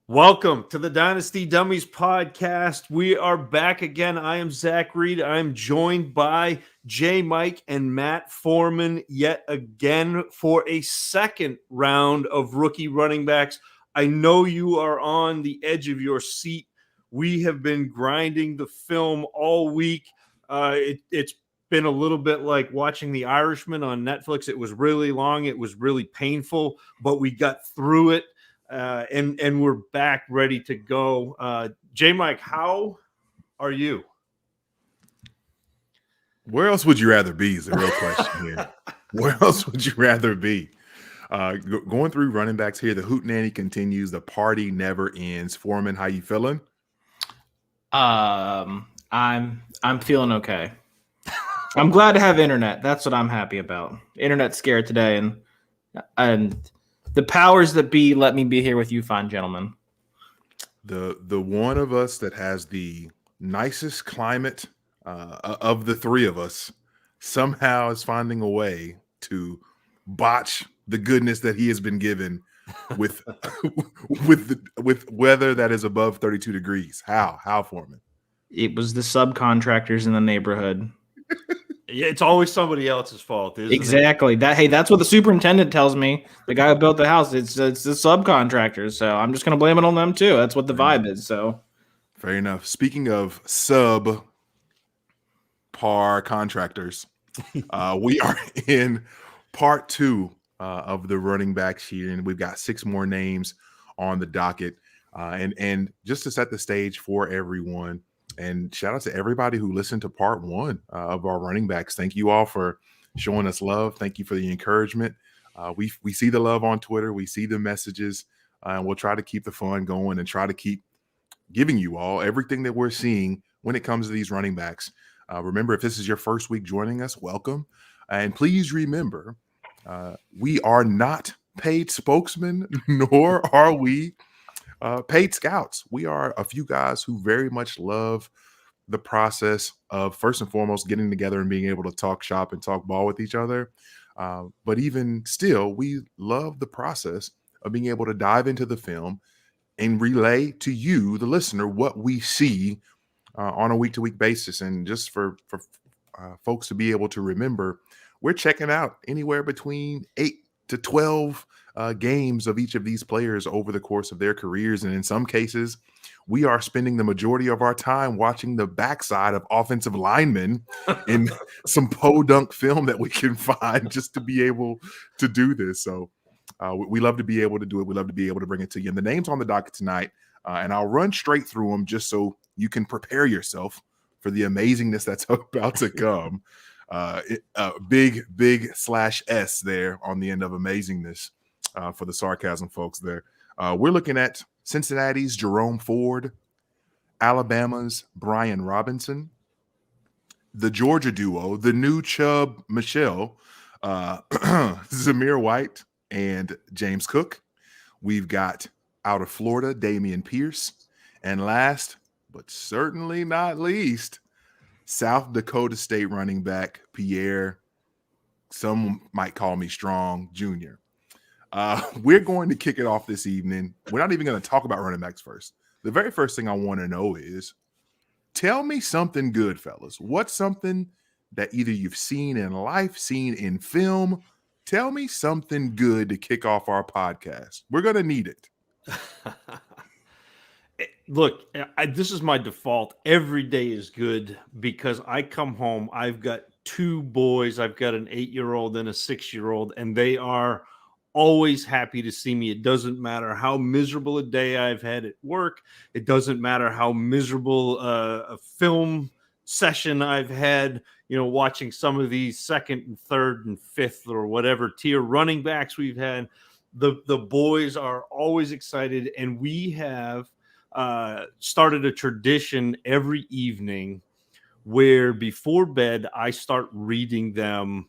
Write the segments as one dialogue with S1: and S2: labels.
S1: Welcome to the Dynasty Dummies podcast. We are back again. I am Zach Reed. I'm joined by JMic and Matt Foreman yet again for a second round of rookie running backs. I know you are on the edge of your seat. We have been grinding the film all week. It's been a little bit like watching The Irishman on Netflix. It was really long. It was really painful, but we got through it. And we're back ready to go. JMic, how are you?
S2: Where else would you rather be is the real question here. Where else would you rather be? Going through running backs here, the hootenanny continues. The party never ends. Foreman, how you feeling?
S3: I'm feeling okay. I'm glad to have internet. That's what I'm happy about. Internet's scared today, and the powers that be let me be here with you fine gentlemen.
S2: The one of us that has the nicest climate of the three of us somehow is finding a way to botch the goodness that he has been given with with weather that is above 32 degrees. How, Foreman?
S3: It was the subcontractors in the neighborhood.
S1: Yeah, it's always somebody else's fault, isn't
S3: Exactly.
S1: it?
S3: That's what the superintendent tells me. The guy who built the house, it's the subcontractors. So I'm just gonna blame it on them too. That's what the vibe is. So
S2: fair enough. Speaking of sub par contractors, we are in part two of the running backs here, and we've got 6 more names on the docket. And just to set the stage for everyone. And shout out to everybody who listened to part 1 of our running backs. Thank you all for showing us love. Thank you for the encouragement. We see the love on Twitter. We see the messages. And we'll try to keep the fun going and try to keep giving you all everything that we're seeing when it comes to these running backs. Remember, if this is your first week joining us, welcome. And please remember, we are not paid spokesmen, nor are we paid scouts. We are a few guys who very much love the process of, first and foremost, getting together and being able to talk shop and talk ball with each other. But even still, we love the process of being able to dive into the film and relay to you, the listener, what we see on a week-to-week basis. And just for folks to be able to remember, we're checking out anywhere between 8 to 12 games of each of these players over the course of their careers. And in some cases, we are spending the majority of our time watching the backside of offensive linemen in some podunk film that we can find just to be able to do this. So we love to be able to do it. We love to be able to bring it to you. And the names on the docket tonight, and I'll run straight through them just so you can prepare yourself for the amazingness that's about to come. Big /S there on the end of amazingness. For the sarcasm folks there. We're looking at Cincinnati's Jerome Ford, Alabama's Brian Robinson, the Georgia duo, the new Chubb Michelle, Zamir White and James Cook. We've got out of Florida, Damian Pierce. And last, but certainly not least, South Dakota State running back Pierre, some might call me Strong, Jr. We're going to kick it off this evening. We're not even going to talk about running backs first. The very first thing I want to know is, tell me something good, fellas. What's something that either you've seen in life, seen in film? Tell me something good to kick off our podcast. We're going to need it.
S1: Look, this is my default. Every day is good because I come home. I've got 2 boys. I've got an 8-year-old and a 6-year-old, and they are always happy to see me. It doesn't matter how miserable a day I've had at work. It doesn't matter how miserable a film session I've had, watching some of these 2nd and 3rd and 5th or whatever tier running backs we've had. The boys are always excited, and we have started a tradition every evening where before bed I start reading them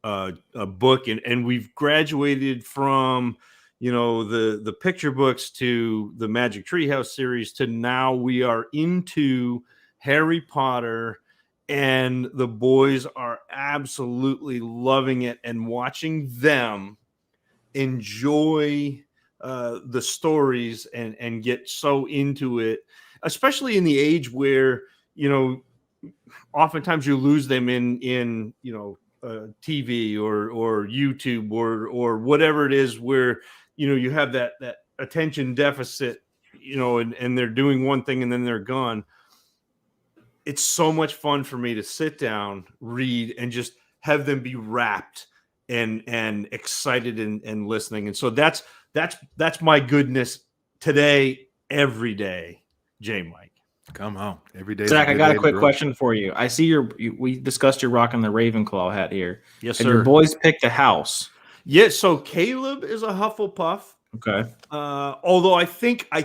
S1: a book, and we've graduated from the picture books to the Magic Treehouse series to now we are into Harry Potter, and the boys are absolutely loving it, and watching them enjoy the stories and get so into it, especially in the age where, oftentimes you lose them in TV or YouTube or whatever it is where, you have that attention deficit, and they're doing one thing and then they're gone. It's so much fun for me to sit down, read, and just have them be wrapped and excited and listening. And so that's my goodness today, every day, JMic.
S2: Come on, every day.
S3: Zach, I got a quick question for you. I see we discussed you're rocking the Ravenclaw hat here.
S1: Yes,
S3: and
S1: sir.
S3: Your boys picked a house.
S1: Yeah, so Caleb is a Hufflepuff.
S3: Okay.
S1: Although I think he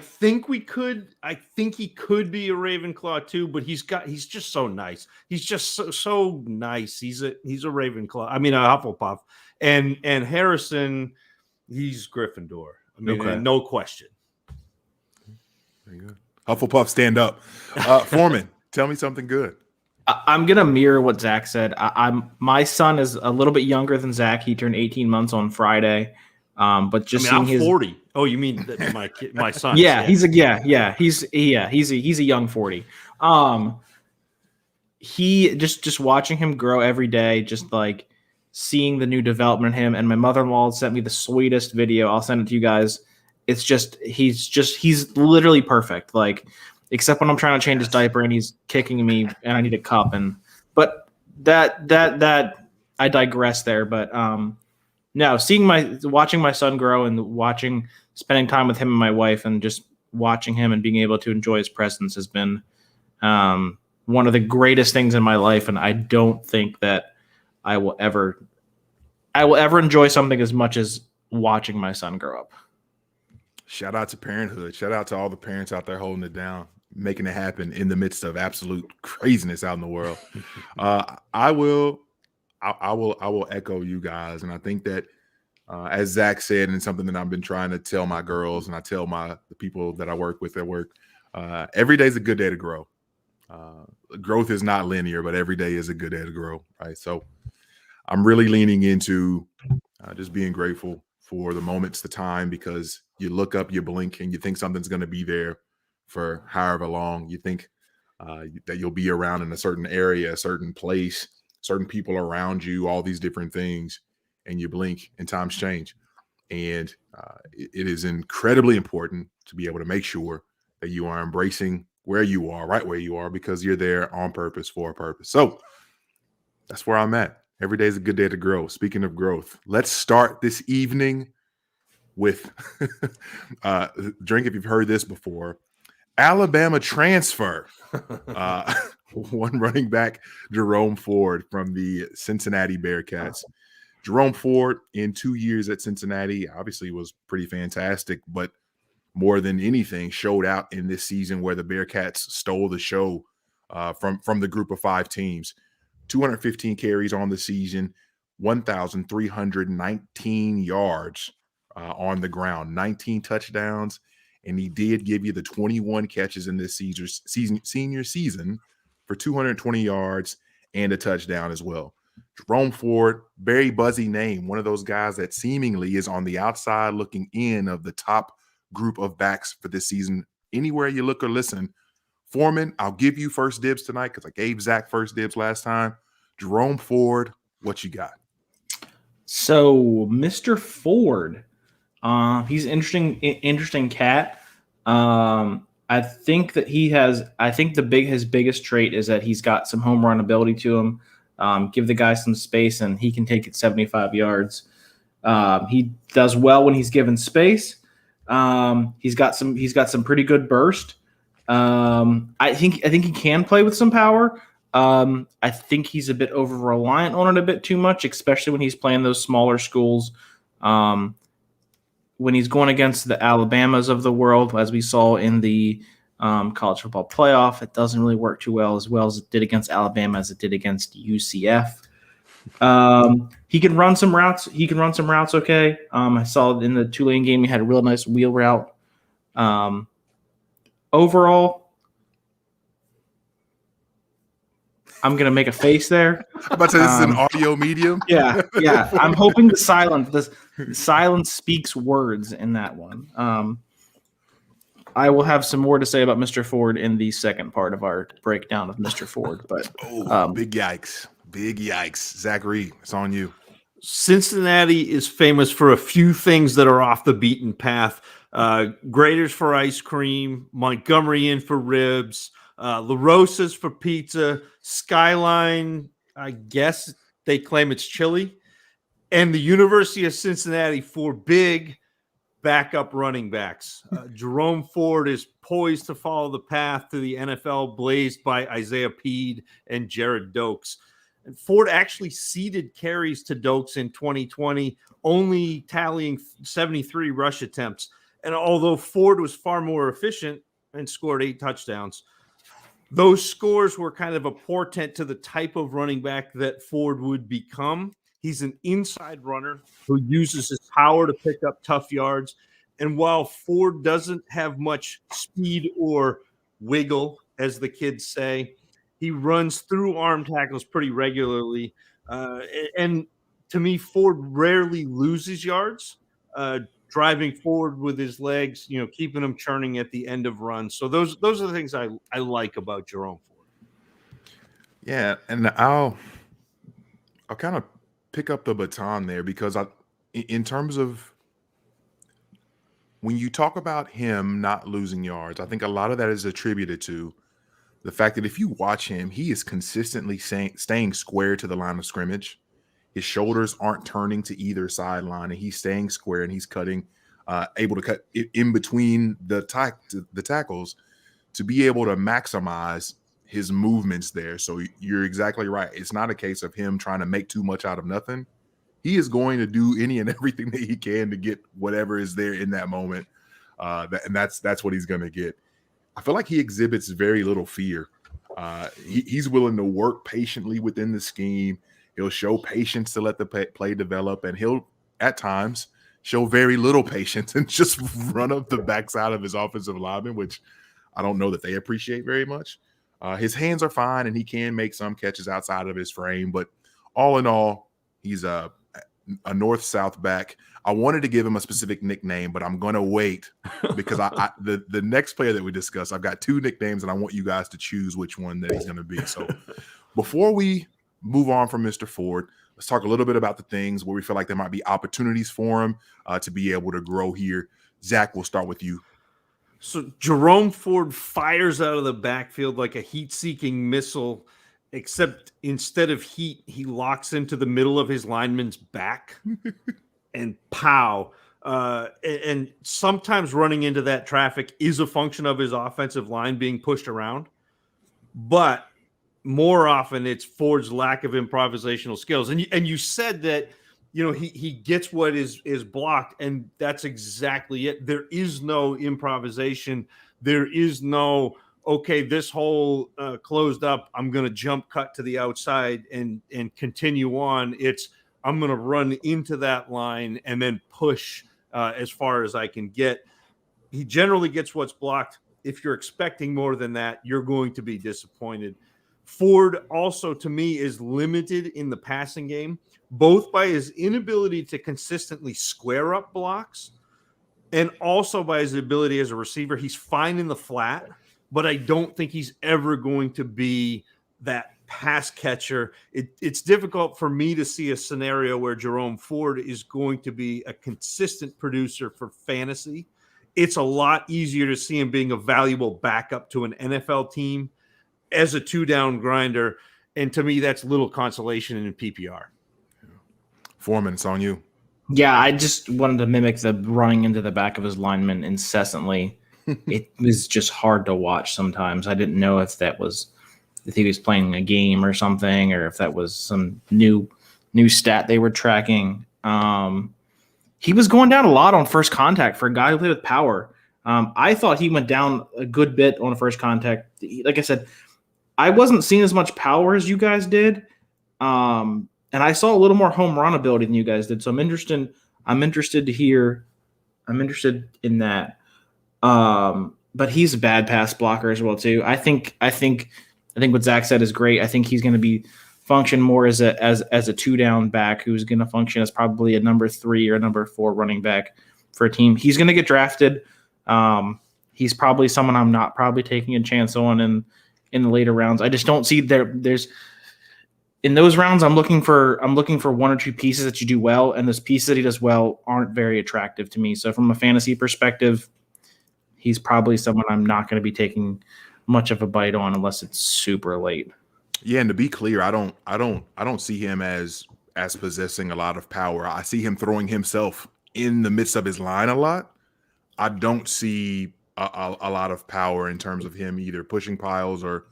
S1: could be a Ravenclaw too, but he's just so nice. He's just so nice. He's a Ravenclaw. I mean, a Hufflepuff. And Harrison, he's Gryffindor. I mean,
S3: okay.
S1: No question.
S2: Very good. Hufflepuff, stand up. Foreman, tell me something good.
S3: I'm gonna mirror what Zach said. My son is a little bit younger than Zach. He turned 18 months on Friday. But just
S1: I'm 40. Oh, you mean my son?
S3: Yeah, he's a young 40. He just watching him grow every day, just like seeing the new development in him. And my mother-in-law sent me the sweetest video. I'll send it to you guys. It's he's literally perfect. Like, except when I'm trying to change his diaper and he's kicking me and I need a cup. But that I digress there. But no, watching my son grow and spending time with him and my wife and just watching him and being able to enjoy his presence has been one of the greatest things in my life. And I don't think that I will ever enjoy something as much as watching my son grow up.
S2: Shout out to parenthood. Shout out to all the parents out there holding it down, making it happen in the midst of absolute craziness out in the world. I will echo you guys. And I think that as Zach said, and something that I've been trying to tell my girls and I tell the people that I work with at work, every day is a good day to grow. Growth is not linear, but every day is a good day to grow. Right. So I'm really leaning into just being grateful for the moments, the time, because you look up, you blink, and you think something's going to be there for however long. You think that you'll be around in a certain area, a certain place, certain people around you, all these different things, and you blink and times change. And it is incredibly important to be able to make sure that you are embracing where you are, right where you are, because you're there on purpose for a purpose. So that's where I'm at. Every day is a good day to grow. Speaking of growth, let's start this evening with drink if you've heard this before. Alabama transfer. One running back, Jerome Ford from the Cincinnati Bearcats. Jerome Ford in 2 years at Cincinnati obviously was pretty fantastic, but more than anything showed out in this season where the Bearcats stole the show from the group of 5 teams. 215 carries on the season, 1,319 yards on the ground, 19 touchdowns, and he did give you the 21 catches in this senior season for 220 yards and a touchdown as well. Jerome Ford, very buzzy name, one of those guys that seemingly is on the outside looking in of the top group of backs for this season. Anywhere you look or listen, Foreman, I'll give you first dibs tonight because I gave Zach first dibs last time. Jerome Ford, what you got?
S3: So, Mr. Ford, he's an interesting cat. I think that his biggest trait is that he's got some home run ability to him. Give the guy some space and he can take it 75 yards. He does well when he's given space. He's got some pretty good burst. I think he can play with some power. I think he's a bit over reliant on it a bit too much, especially when he's playing those smaller schools. When he's going against the Alabamas of the world, as we saw in the college football playoff, it doesn't really work too well as it did against Alabama as it did against UCF. He can run some routes. Okay. I saw in the Tulane game he had a real nice wheel route. Overall, I'm gonna make a face there.
S2: I'm about to say this is an audio medium.
S3: Yeah. I'm hoping the silence speaks words in that one. I will have some more to say about Mr. Ford in the second part of our breakdown of Mr. Ford. But
S2: big yikes. Zachary, it's on you.
S1: Cincinnati is famous for a few things that are off the beaten path. Graders for ice cream, Montgomery Inn for ribs, La Rosa's for pizza, Skyline, I guess they claim it's chili, and the University of Cincinnati for big backup running backs. Jerome Ford is poised to follow the path to the NFL blazed by Isaiah Peed and Jared Dokes. And Ford actually ceded carries to Dokes in 2020, only tallying 73 rush attempts. And although Ford was far more efficient and scored 8 touchdowns, those scores were kind of a portent to the type of running back that Ford would become. He's an inside runner who uses his power to pick up tough yards. And while Ford doesn't have much speed or wiggle, as the kids say, he runs through arm tackles pretty regularly. And to me, Ford rarely loses yards, driving forward with his legs, keeping him churning at the end of runs. So those are the things I like about Jerome Ford.
S2: Yeah, and I'll kind of pick up the baton there because in terms of when you talk about him not losing yards, I think a lot of that is attributed to the fact that if you watch him, he is consistently staying square to the line of scrimmage. His shoulders aren't turning to either sideline, and he's staying square, and he's able to cut in between the tackles to be able to maximize his movements there. So you're exactly right. It's not a case of him trying to make too much out of nothing. He is going to do any and everything that he can to get whatever is there in that moment. And that's what he's going to get. I feel like he exhibits very little fear. He's willing to work patiently within the scheme. He'll show patience to let the play develop, and he'll at times show very little patience and just run up the backside of his offensive lineman, which I don't know that they appreciate very much. His hands are fine, and he can make some catches outside of his frame, but all in all, he's a north-south back. I wanted to give him a specific nickname, but I'm going to wait because the next player that we discuss, I've got 2 nicknames, and I want you guys to choose which one that he's going to be. So before we move on from Mr. Ford, let's talk a little bit about the things where we feel like there might be opportunities for him to be able to grow here. Zach, we'll start with you.
S1: So Jerome Ford fires out of the backfield like a heat-seeking missile, except instead of heat, he locks into the middle of his lineman's back and pow. And sometimes running into that traffic is a function of his offensive line being pushed around. But more often it's Ford's lack of improvisational skills. And you said that, he gets what is blocked, and that's exactly it. There is no improvisation. There is no, okay, this hole closed up, I'm going to jump cut to the outside and continue on. It's, I'm going to run into that line and then push as far as I can get. He generally gets what's blocked. If you're expecting more than that, you're going to be disappointed. Ford also, to me, is limited in the passing game, both by his inability to consistently square up blocks and also by his ability as a receiver. He's fine in the flat, but I don't think he's ever going to be that pass catcher. It's difficult for me to see a scenario where Jerome Ford is going to be a consistent producer for fantasy. It's a lot easier to see him being a valuable backup to an NFL team as a 2-down grinder. And to me, that's little consolation in PPR.
S2: Foreman, it's on you.
S3: Yeah, I just wanted to mimic the running into the back of his lineman incessantly. It was just hard to watch sometimes. I didn't know if he was playing a game or something, or if that was some new stat they were tracking. He was going down a lot on first contact for a guy who played with power. I thought he went down a good bit on first contact. Like I said, I wasn't seeing as much power as you guys did. And I saw a little more home run ability than you guys did. So I'm interested in that. But he's a bad pass blocker as well too. I think I think what Zach said is great. I think he's going to be function more as a 2-down back who's going to function as probably a number 3 or number 4 running back for a team. He's going to get drafted. He's probably someone I'm not probably taking a chance on in the later rounds. I just don't see there's in those rounds. I'm looking for 1 or 2 pieces that you do well, and those pieces that he does well aren't very attractive to me. So from a fantasy perspective, he's probably someone I'm not going to be taking much of a bite on unless it's super late.
S2: Yeah, and to be clear, I don't see him as possessing a lot of power. I see him throwing himself in the midst of his line a lot. I don't see a lot of power in terms of him either pushing piles or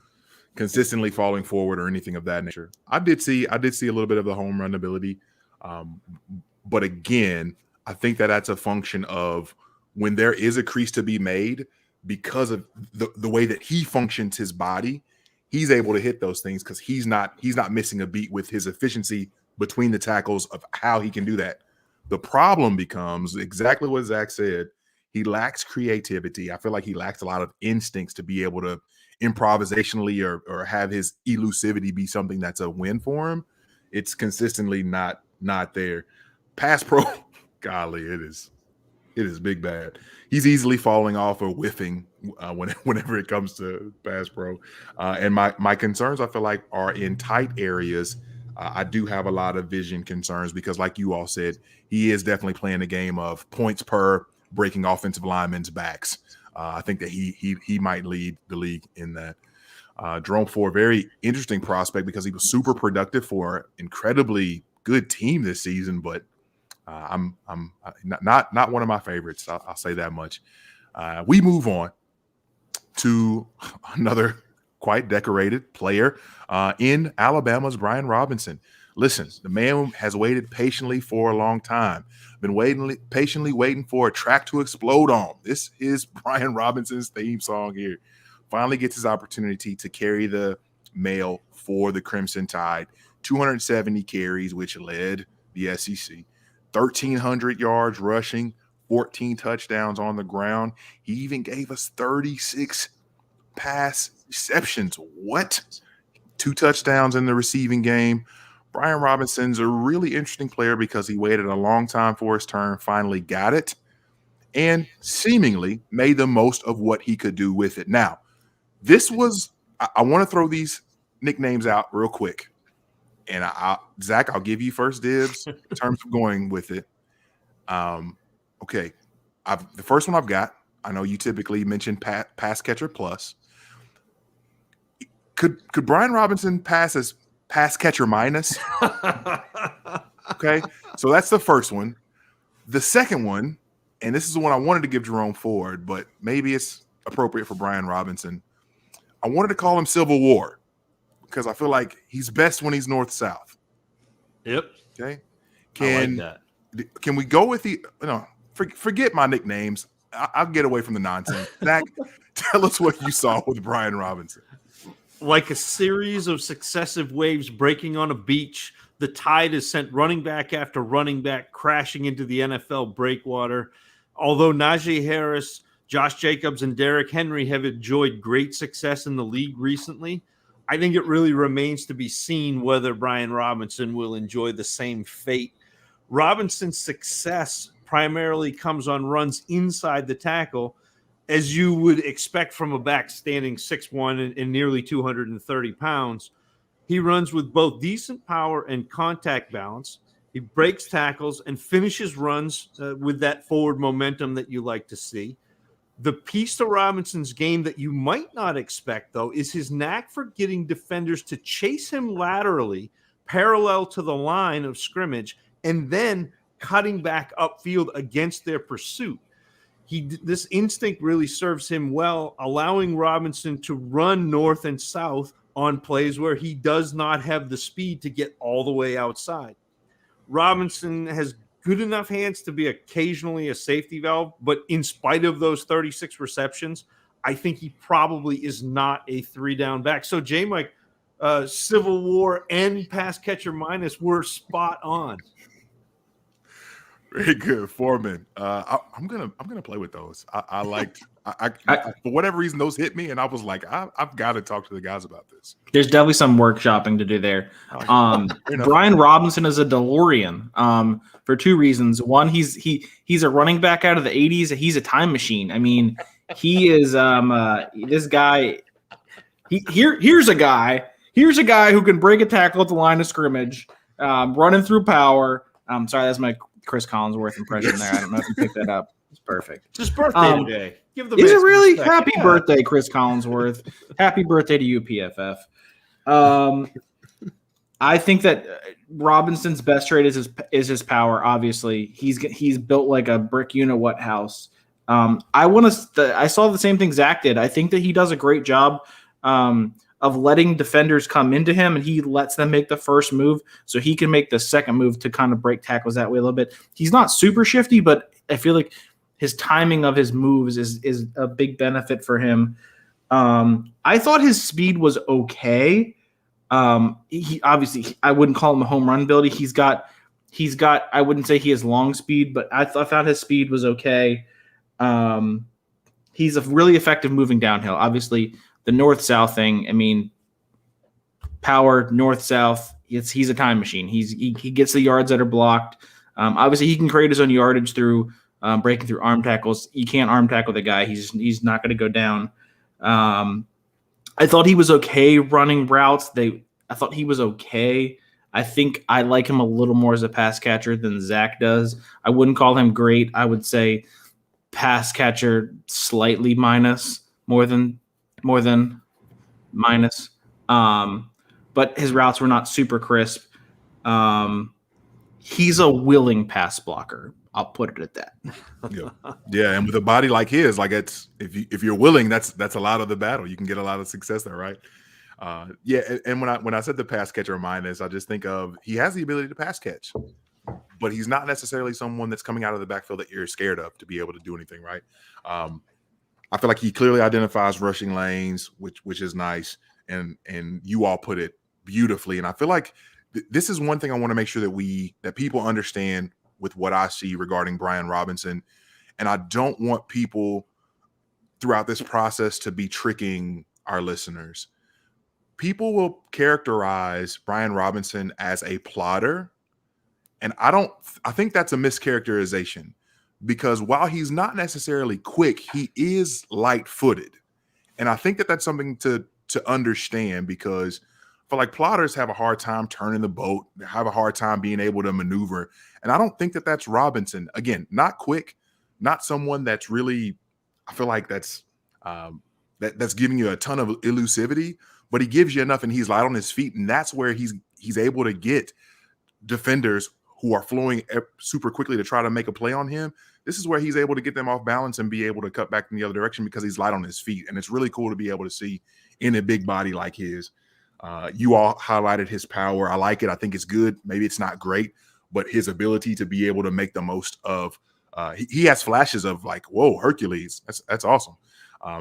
S2: consistently falling forward or anything of that nature. I did see a little bit of the home run ability, but again, I think that's a function of when there is a crease to be made because of the way that he functions his body. He's able to hit those things because he's not missing a beat with his efficiency between the tackles of how he can do that. The problem becomes exactly what Zach said. He lacks creativity. I feel like he lacks a lot of instincts to be able to improvisationally or have his elusivity be something that's a win for him. It's consistently not there. Pass pro, golly, it is big bad. He's easily falling off or whiffing whenever it comes to pass pro. And my concerns, I feel like, are in tight areas. I do have a lot of vision concerns because, like you all said, he is definitely playing a game of points per breaking offensive linemen's backs. I think that he might lead the league in that. Jerome Ford, very interesting prospect because he was super productive for an incredibly good team this season, but I'm not one of my favorites. I'll say that much. We move on to another quite decorated player in Alabama's Brian Robinson. Listen, the man has waited patiently for a long time. Been patiently waiting for a track to explode on. This is Brian Robinson's theme song here. Finally gets his opportunity to carry the mail for the Crimson Tide. 270 carries, which led the SEC. 1,300 yards rushing, 14 touchdowns on the ground. He even gave us 36 pass receptions. What? 2 touchdowns in the receiving game. Brian Robinson's a really interesting player because he waited a long time for his turn, finally got it, and seemingly made the most of what he could do with it. Now, this was – I want to throw these nicknames out real quick. And Zach, I'll give you first dibs in terms of going with it. Okay, the first one I've got, I know you typically mention pass catcher plus. Could Brian Robinson pass as pass catcher minus? Okay, so that's the first one. The second one, and this is the one I wanted to give Jerome Ford, but maybe it's appropriate for Brian Robinson. I wanted to call him Civil War because I feel like he's best when he's north-south.
S1: Yep.
S2: Okay.
S1: I like that.
S2: Can we go with forget my nicknames. I'll get away from the nonsense. Zach, tell us what you saw with Brian Robinson.
S1: Like a series of successive waves breaking on a beach, the Tide has sent running back after running back crashing into the NFL breakwater. Although Najee Harris, Josh Jacobs, and Derrick Henry have enjoyed great success in the league recently, I think it really remains to be seen whether Brian Robinson will enjoy the same fate. Robinson's success primarily comes on runs inside the tackle, as you would expect from a back standing 6'1" and nearly 230 pounds. He runs with both decent power and contact balance. He breaks tackles and finishes runs with that forward momentum that you like to see. The piece to Robinson's game that you might not expect, though, is his knack for getting defenders to chase him laterally, parallel to the line of scrimmage, and then cutting back upfield against their pursuit. This instinct really serves him well, allowing Robinson to run north and south on plays where he does not have the speed to get all the way outside. Robinson has good enough hands to be occasionally a safety valve, but in spite of those 36 receptions, I think he probably is not a 3-down back. So JMic, Civil War and pass catcher minus were spot on.
S2: Very good, Foreman. I'm gonna play with those. I liked. I for whatever reason those hit me, and I was like, I've got to talk to the guys about this.
S3: There's definitely some workshopping to do there. Brian Robinson is a DeLorean for two reasons. One, he's a running back out of the 80s. He's a time machine. I mean, he is this guy. Here's a guy who can break a tackle at the line of scrimmage, running through power. Sorry, that's my Chris Collinsworth impression there. I don't know if you picked that up. It's perfect.
S1: It's his birthday today. Give the
S3: is
S1: man
S3: it really?
S1: respect.
S3: Happy
S1: Yeah.
S3: birthday, Chris Collinsworth. Happy birthday to you, PFF. I think that Robinson's best trait is his power. Obviously, he's built like a brick unit house. I saw the same thing Zach did. I think that he does a great job of letting defenders come into him, and he lets them make the first move so he can make the second move to kind of break tackles that way a little bit. He's not super shifty, but I feel like his timing of his moves is a big benefit for him. I thought his speed was okay. He obviously, I wouldn't call him a home run ability. He's got, I wouldn't say he has long speed, but I found his speed was okay. He's a really effective moving downhill. Obviously, the north-south thing, I mean, power, north-south, he's a time machine. He gets the yards that are blocked. Obviously, he can create his own yardage through breaking through arm tackles. You can't arm tackle the guy. He's not going to go down. I thought he was okay running routes. I thought he was okay. I think I like him a little more as a pass catcher than Zach does. I wouldn't call him great. I would say pass catcher slightly minus, more than minus. But his routes were not super crisp. He's a willing pass blocker. I'll put it at that.
S2: Yeah, and with a body like his, like it's if you're willing, that's a lot of the battle. You can get a lot of success there, right? And when I said the pass catcher minus, I just think of he has the ability to pass catch, but he's not necessarily someone that's coming out of the backfield that you're scared of to be able to do anything, right? I feel like he clearly identifies rushing lanes, which is nice, and you all put it beautifully. And I feel like this is one thing I want to make sure that people understand with what I see regarding Brian Robinson. And I don't want people throughout this process to be tricking our listeners. People will characterize Brian Robinson as a plotter. And I think that's a mischaracterization, because while he's not necessarily quick, he is light-footed. And I think that that's something to understand, because I feel like plotters have a hard time turning the boat. They have a hard time being able to maneuver. And I don't think that that's Robinson. Again, not quick, not someone that's really, I feel like that's giving you a ton of elusivity, but he gives you enough and he's light on his feet. And that's where he's able to get defenders who are flowing super quickly to try to make a play on him. This is where he's able to get them off balance and be able to cut back in the other direction because he's light on his feet. And it's really cool to be able to see in a big body like his. You all highlighted his power. I like it. I think it's good. Maybe it's not great, but his ability to be able to make the most of he has flashes of like, whoa, Hercules. That's awesome.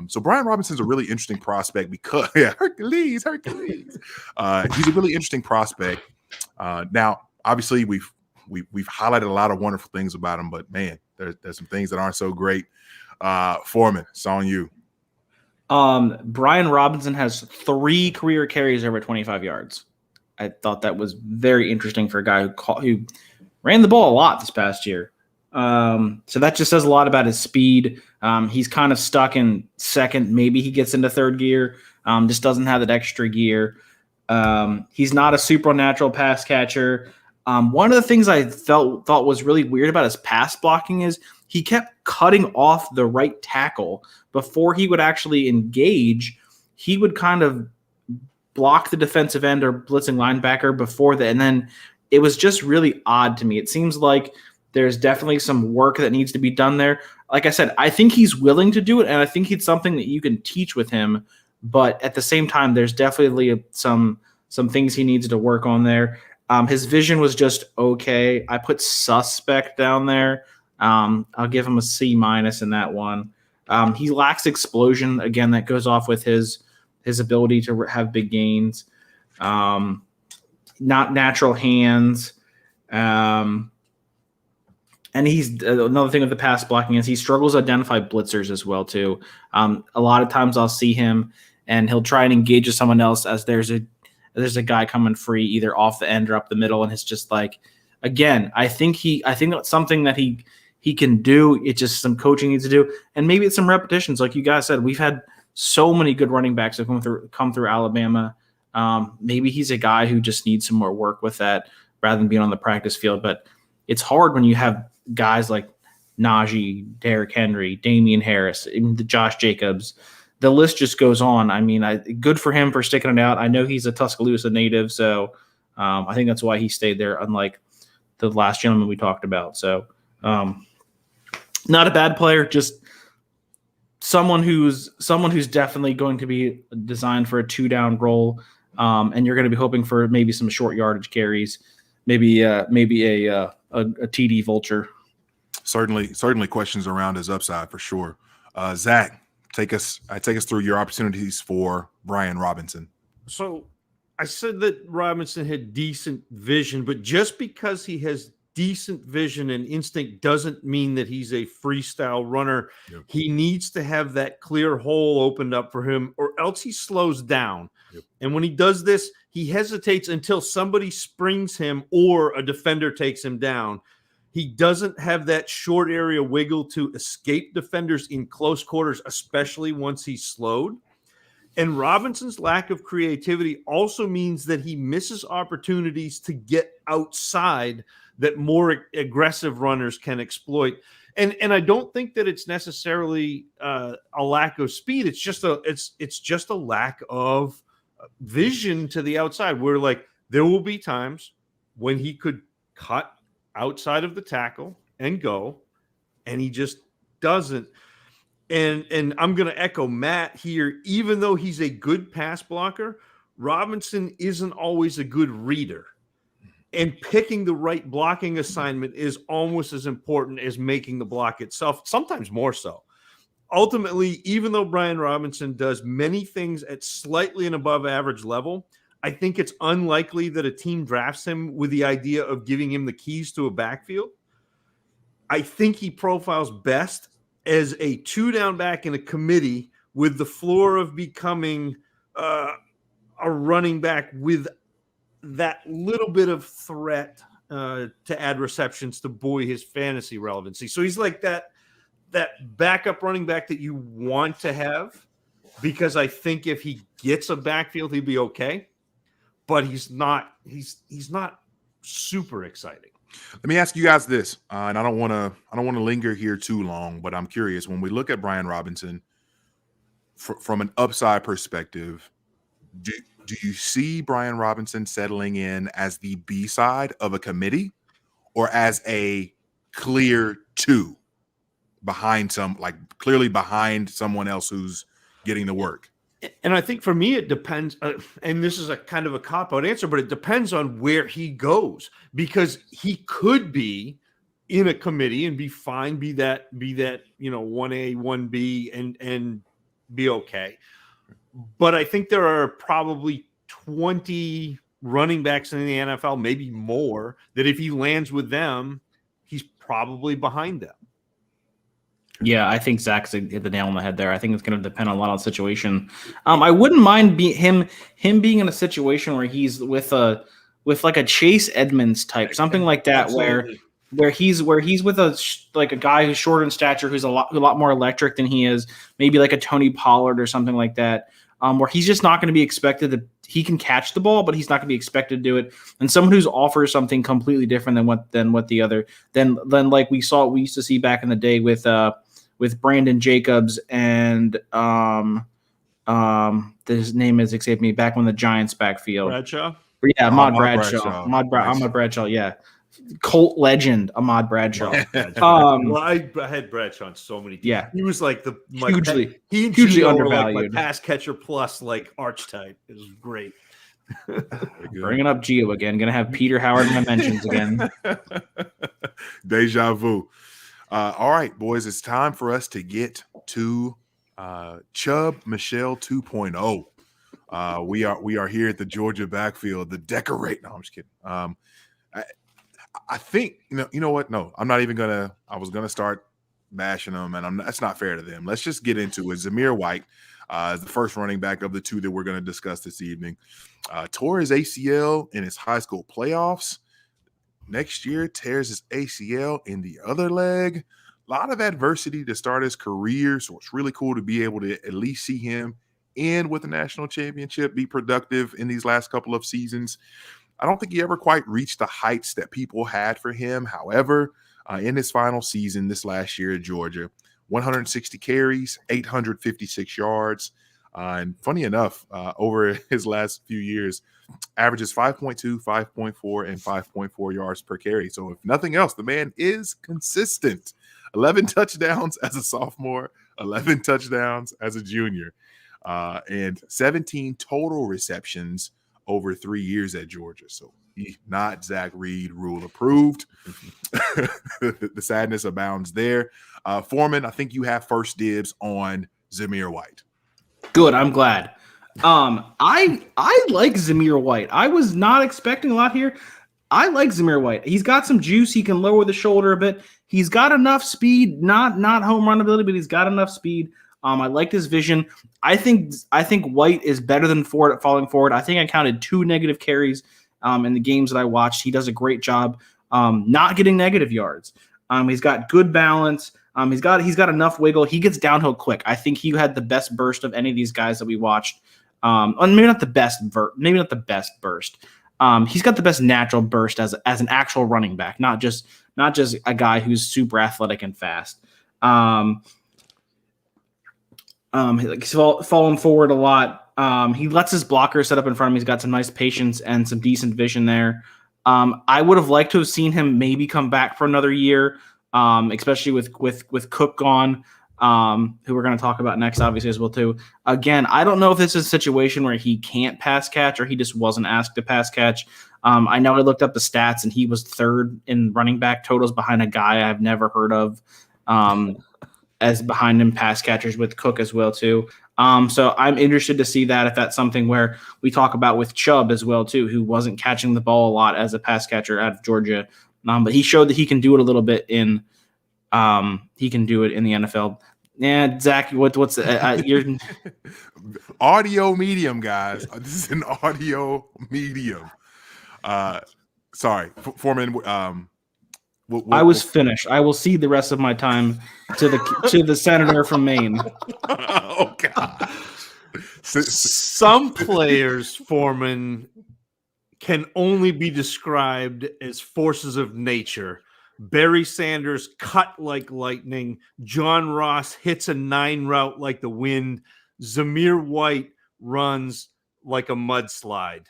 S2: So Brian Robinson's a really interesting prospect because Hercules. He's a really interesting prospect. Now, obviously, we've highlighted a lot of wonderful things about him, but man, there's some things that aren't so great. Foreman, it's on you.
S3: Brian Robinson has 3 career carries over 25 yards. I thought that was very interesting for a guy who ran the ball a lot this past year. So that just says a lot about his speed. He's kind of stuck in second. Maybe he gets into third gear. Just doesn't have that extra gear. He's not a supernatural pass catcher. One of the things I thought was really weird about his pass blocking is he kept cutting off the right tackle before he would actually engage. He would kind of block the defensive end or blitzing linebacker before that. And then it was just really odd to me. It seems like there's definitely some work that needs to be done there. Like I said, I think he's willing to do it, and I think it's something that you can teach with him. But at the same time, there's definitely some things he needs to work on there. His vision was just okay. I put suspect down there. I'll give him a C- in that one. He lacks explosion. Again, that goes off with his ability to have big gains. Not natural hands. And he's another thing with the pass blocking is he struggles to identify blitzers as well too. A lot of times I'll see him and he'll try and engage with someone else as there's a guy coming free either off the end or up the middle, and it's just like, again, I think that's something that he can do. It's just some coaching needs to do, and maybe it's some repetitions. Like you guys said, we've had so many good running backs that come through Alabama. Maybe he's a guy who just needs some more work with that rather than being on the practice field. But it's hard when you have guys like Najee, Derrick Henry, Damian Harris, even Josh Jacobs. The list just goes on. I mean, good for him for sticking it out. I know he's a Tuscaloosa native, so I think that's why he stayed there, unlike the last gentleman we talked about. So not a bad player, just someone who's definitely going to be designed for a 2-down role, and you're going to be hoping for maybe some short yardage carries, maybe a TD vulture.
S2: Certainly questions around his upside for sure. Zach, take us through your opportunities for Brian Robinson.
S1: So I said that Robinson had decent vision, but just because he has decent vision and instinct doesn't mean that he's a freestyle runner. Yep. He needs to have that clear hole opened up for him, or else he slows down. Yep. And when he does this, he hesitates until somebody springs him or a defender takes him down. He doesn't have that short area wiggle to escape defenders in close quarters, especially once he's slowed. And Robinson's lack of creativity also means that he misses opportunities to get outside that more aggressive runners can exploit. And I don't think that it's necessarily a lack of speed. It's just a lack of vision to the outside, where like there will be times when he could cut outside of the tackle and go, and he just doesn't. And I'm going to echo Matt here. Even though he's a good pass blocker, Robinson isn't always a good reader. And picking the right blocking assignment is almost as important as making the block itself, sometimes more so. Ultimately, even though Brian Robinson does many things at slightly and above average level, I think it's unlikely that a team drafts him with the idea of giving him the keys to a backfield. I think he profiles best as a 2-down back in a committee with the floor of becoming a running back with that little bit of threat to add receptions to buoy his fantasy relevancy. So he's like that backup running back that you want to have, because I think if he gets a backfield, he'd be okay. But he's not super exciting.
S2: Let me ask you guys this, and I don't want to linger here too long, but I'm curious. When we look at Brian Robinson from an upside perspective, do you see Brian Robinson settling in as the B side of a committee, or as a clear 2 behind clearly behind someone else who's getting the work?
S1: And I think for me, it depends. And this is a kind of a cop-out answer, but it depends on where he goes, because he could be in a committee and be fine, be that 1A, 1B, and be okay. But I think there are probably 20 running backs in the NFL, maybe more, that if he lands with them, he's probably behind them.
S3: Yeah, I think Zach's hit the nail on the head there. I think it's going to depend a lot on the situation. I wouldn't mind him being in a situation where he's with like a Chase Edmonds type, something like that,
S1: Absolutely.
S3: where he's with a guy who's short in stature, who's a lot more electric than he is, maybe like a Tony Pollard or something like that, where he's just not going to be expected to. He can catch the ball, but he's not going to be expected to do it. And someone who's offers something completely different than what the other than like we used to see back in the day with Brandon Jacobs and his name is escaped me, back when the Giants backfield.
S1: Bradshaw?
S3: Yeah,
S2: Ahmad
S3: Bradshaw. Ahmad Bradshaw, yeah. Colt legend, Ahmad Bradshaw.
S1: Well, I had Bradshaw on so many teams.
S3: Yeah.
S1: He was like
S3: hugely
S1: hugely
S3: undervalued.
S1: Like my pass catcher plus like archetype. It was great.
S3: Bringing up Gio again. Going to have Peter Howard in my mentions again.
S2: Deja vu. All right, boys, it's time for us to get to Chubb Michelle 2.0. We are here at the Georgia backfield, the decorate. No, I'm just kidding. I think you know what? No, I'm not even gonna. I was gonna start bashing them, and that's not fair to them. Let's just get into it. Zamir White is the first running back of the two that we're going to discuss this evening. Tore his ACL in his high school playoffs. Next year, tears his ACL in the other leg. A lot of adversity to start his career, so it's really cool to be able to at least see him end with a national championship, be productive in these last couple of seasons. I don't think he ever quite reached the heights that people had for him. However, in his final season this last year at Georgia, 160 carries, 856 yards. And funny enough, over his last few years, averages 5.2, 5.4, and 5.4 yards per carry. So if nothing else, the man is consistent. 11 touchdowns as a sophomore, 11 touchdowns as a junior, and 17 total receptions over 3 years at Georgia. So not Zach Reed rule approved. The sadness abounds there. Foreman, I think you have first dibs on Zamir White.
S3: Good. I'm glad. I like Zamir White. I was not expecting a lot here. I like Zamir White. He's got some juice. He can lower the shoulder a bit. He's got enough speed, not home run ability, but he's got enough speed. I liked his vision. I think White is better than Ford at falling forward. I think I counted 2 negative carries in the games that I watched. He does a great job not getting negative yards. He's got good balance. He's got enough wiggle. He gets downhill quick. I think he had the best burst of any of these guys that we watched. Maybe not the best burst. He's got the best natural burst as an actual running back, not just a guy who's super athletic and fast. He's falling forward a lot. He lets his blocker set up in front of him. He's got some nice patience and some decent vision there. I would have liked to have seen him maybe come back for another year, especially with Cook gone, who we're going to talk about next, obviously, as well, too. Again, I don't know if this is a situation where he can't pass catch or he just wasn't asked to pass catch. I know I looked up the stats, and he was third in running back totals behind a guy I've never heard of, as behind him pass catchers with Cook as well, too. So I'm interested to see that if that's something where we talk about with Chubb as well, too, who wasn't catching the ball a lot as a pass catcher out of Georgia. But he showed that he can do it a little bit in the NFL. Yeah, Zach, what's your
S2: audio medium, guys? This is an audio medium. Sorry, Foreman.
S3: I was finished. I will cede the rest of my time to the senator from Maine.
S2: Oh God!
S1: Some players, Foreman, can only be described as forces of nature. Barry Sanders cut like lightning. John Ross hits a 9 route like the wind. Zamir White runs like a mudslide,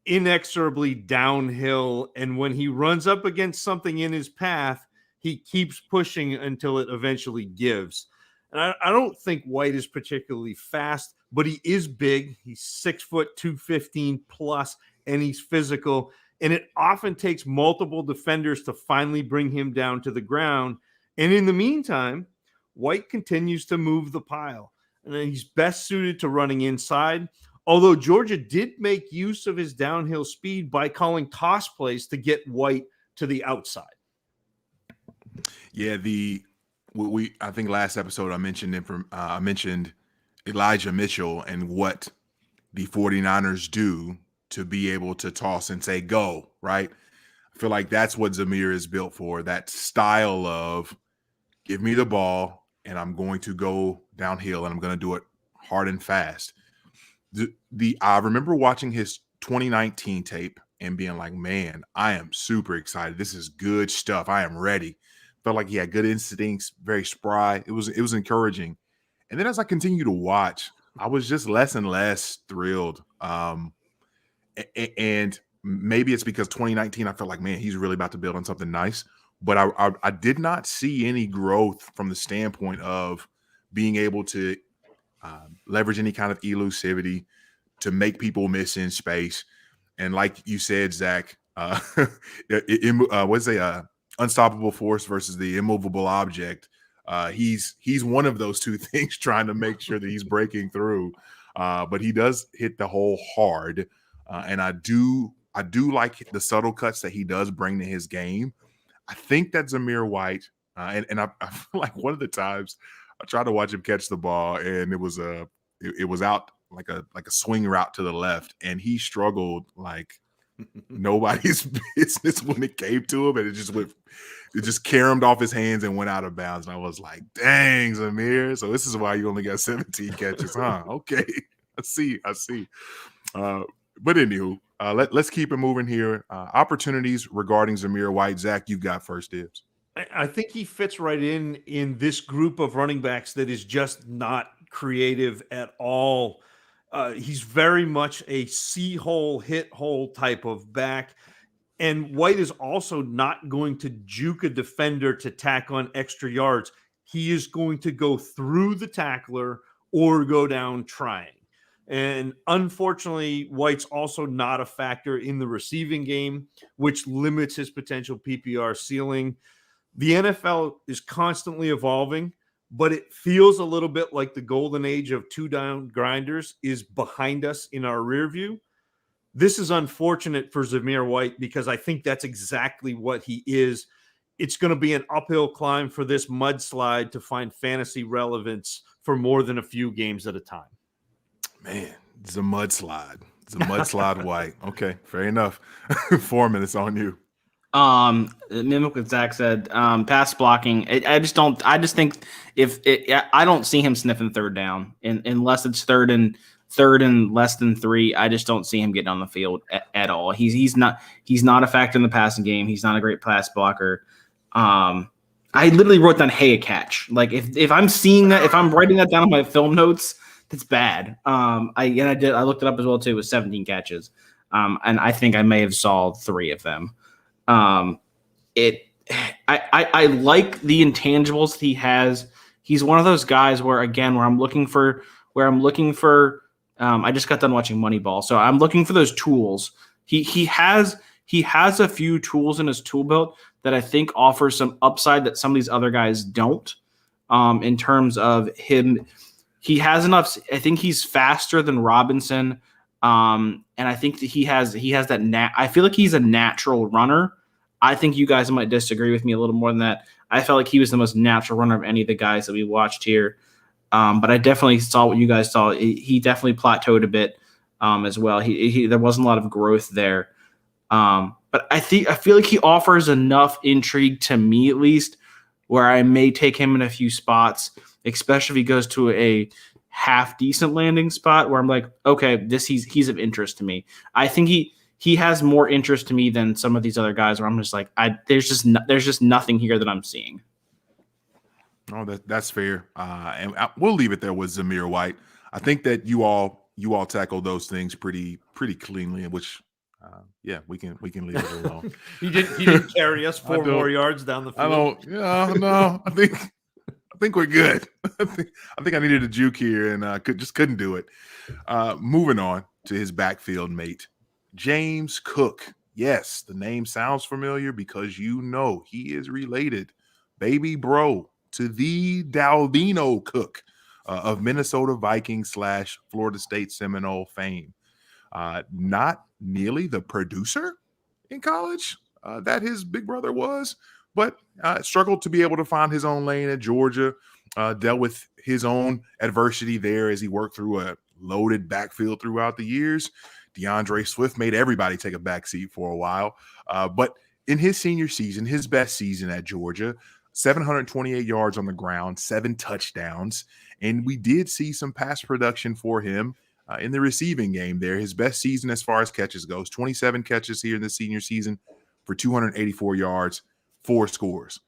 S1: inexorably downhill. And when he runs up against something in his path, he keeps pushing until it eventually gives. And I don't think White is particularly fast, but he is big. He's 6 foot 215 plus, and he's physical. And it often takes multiple defenders to finally bring him down to the ground. And in the meantime, White continues to move the pile. And then he's best suited to running inside. Although Georgia did make use of his downhill speed by calling toss plays to get White to the outside.
S2: Yeah, I think last episode I mentioned Elijah Mitchell and what the 49ers do to be able to toss and say go, right? I feel like that's what Zamir is built for, that style of give me the ball and I'm going to go downhill and I'm going to do it hard and fast. I remember watching his 2019 tape and being like, man, I am super excited. This is good stuff. I am ready. Felt like he had good instincts, very spry. It was encouraging. And then as I continue to watch, I was just less and less thrilled. And maybe it's because 2019, I felt like, man, he's really about to build on something nice. But I did not see any growth from the standpoint of being able to leverage any kind of elusivity to make people miss in space. And like you said, Zach, unstoppable force versus the immovable object. He's one of those two things, trying to make sure that he's breaking through. But he does hit the hole hard. And I do I do like the subtle cuts that he does bring to his game. I think that Zamir White, and I feel like one of the times I tried to watch him catch the ball, and it was out like a swing route to the left, and he struggled like nobody's business when it came to him, and it just caromed off his hands and went out of bounds. And I was like, dang, Zamir. So this is why you only got 17 catches, huh? Okay. I see. But anywho, let's keep it moving here. Opportunities regarding Zamir White. Zach, you've got first dibs.
S1: I think he fits right in this group of running backs that is just not creative at all. He's very much a see hole, hit hole type of back. And White is also not going to juke a defender to tack on extra yards. He is going to go through the tackler or go down trying. And unfortunately, White's also not a factor in the receiving game, which limits his potential PPR ceiling. The NFL is constantly evolving, but it feels a little bit like the golden age of two-down grinders is behind us in our rear view. This is unfortunate for Zamir White because I think that's exactly what he is. It's going to be an uphill climb for this mudslide to find fantasy relevance for more than a few games at a time.
S2: Man, it's a mudslide. It's a mudslide White. Okay, fair enough. 4 minutes on you.
S3: Mimic what Zach said, pass blocking. I just think I don't see him sniffing third down unless it's third and less than 3. I just don't see him getting on the field at all. He's not a factor in the passing game. He's not a great pass blocker. I literally wrote down, hey, a catch. Like if I'm seeing that, if I'm writing that down on my film notes, that's bad. I looked it up as well too. It was 17 catches. And I think I may have saw 3 of them. I like the intangibles that he has. He's one of those guys where I'm looking for I just got done watching Moneyball, so I'm looking for those tools. He has a few tools in his tool belt that I think offer some upside that some of these other guys don't. In terms of him, he has enough. I think he's faster than Robinson, and I think that he has that. I feel like he's a natural runner. I think you guys might disagree with me a little more than that. I felt like he was the most natural runner of any of the guys that we watched here. But I definitely saw what you guys saw. He definitely plateaued a bit as well. He there wasn't a lot of growth there. But I feel like he offers enough intrigue to me, at least, where I may take him in a few spots, especially if he goes to a half decent landing spot where I'm like, okay, he's of interest to me. I think he has more interest to me than some of these other guys where I'm just like, there's just nothing here that I'm seeing.
S2: Oh, that's fair. And we'll leave it there with Zamir White. I think that you all tackle those things pretty cleanly, which we can leave it alone.
S1: He didn't carry us 4 more yards down the field.
S2: No. I think we're good. I think I needed a juke here and couldn't do it. Moving on to his backfield mate, James Cook. Yes, the name sounds familiar because he is related, baby bro, to the Dalvino Cook of Minnesota Vikings / Florida State Seminole fame. Not nearly the producer in college that his big brother was, but struggled to be able to find his own lane at Georgia, dealt with his own adversity there as he worked through a loaded backfield throughout the years. Deandre Swift made everybody take a backseat for a while. But in his senior season, his best season at Georgia, 728 yards on the ground, 7 touchdowns. And we did see some pass production for him in the receiving game there. His best season as far as catches goes, 27 catches here in the senior season for 284 yards, 4 scores.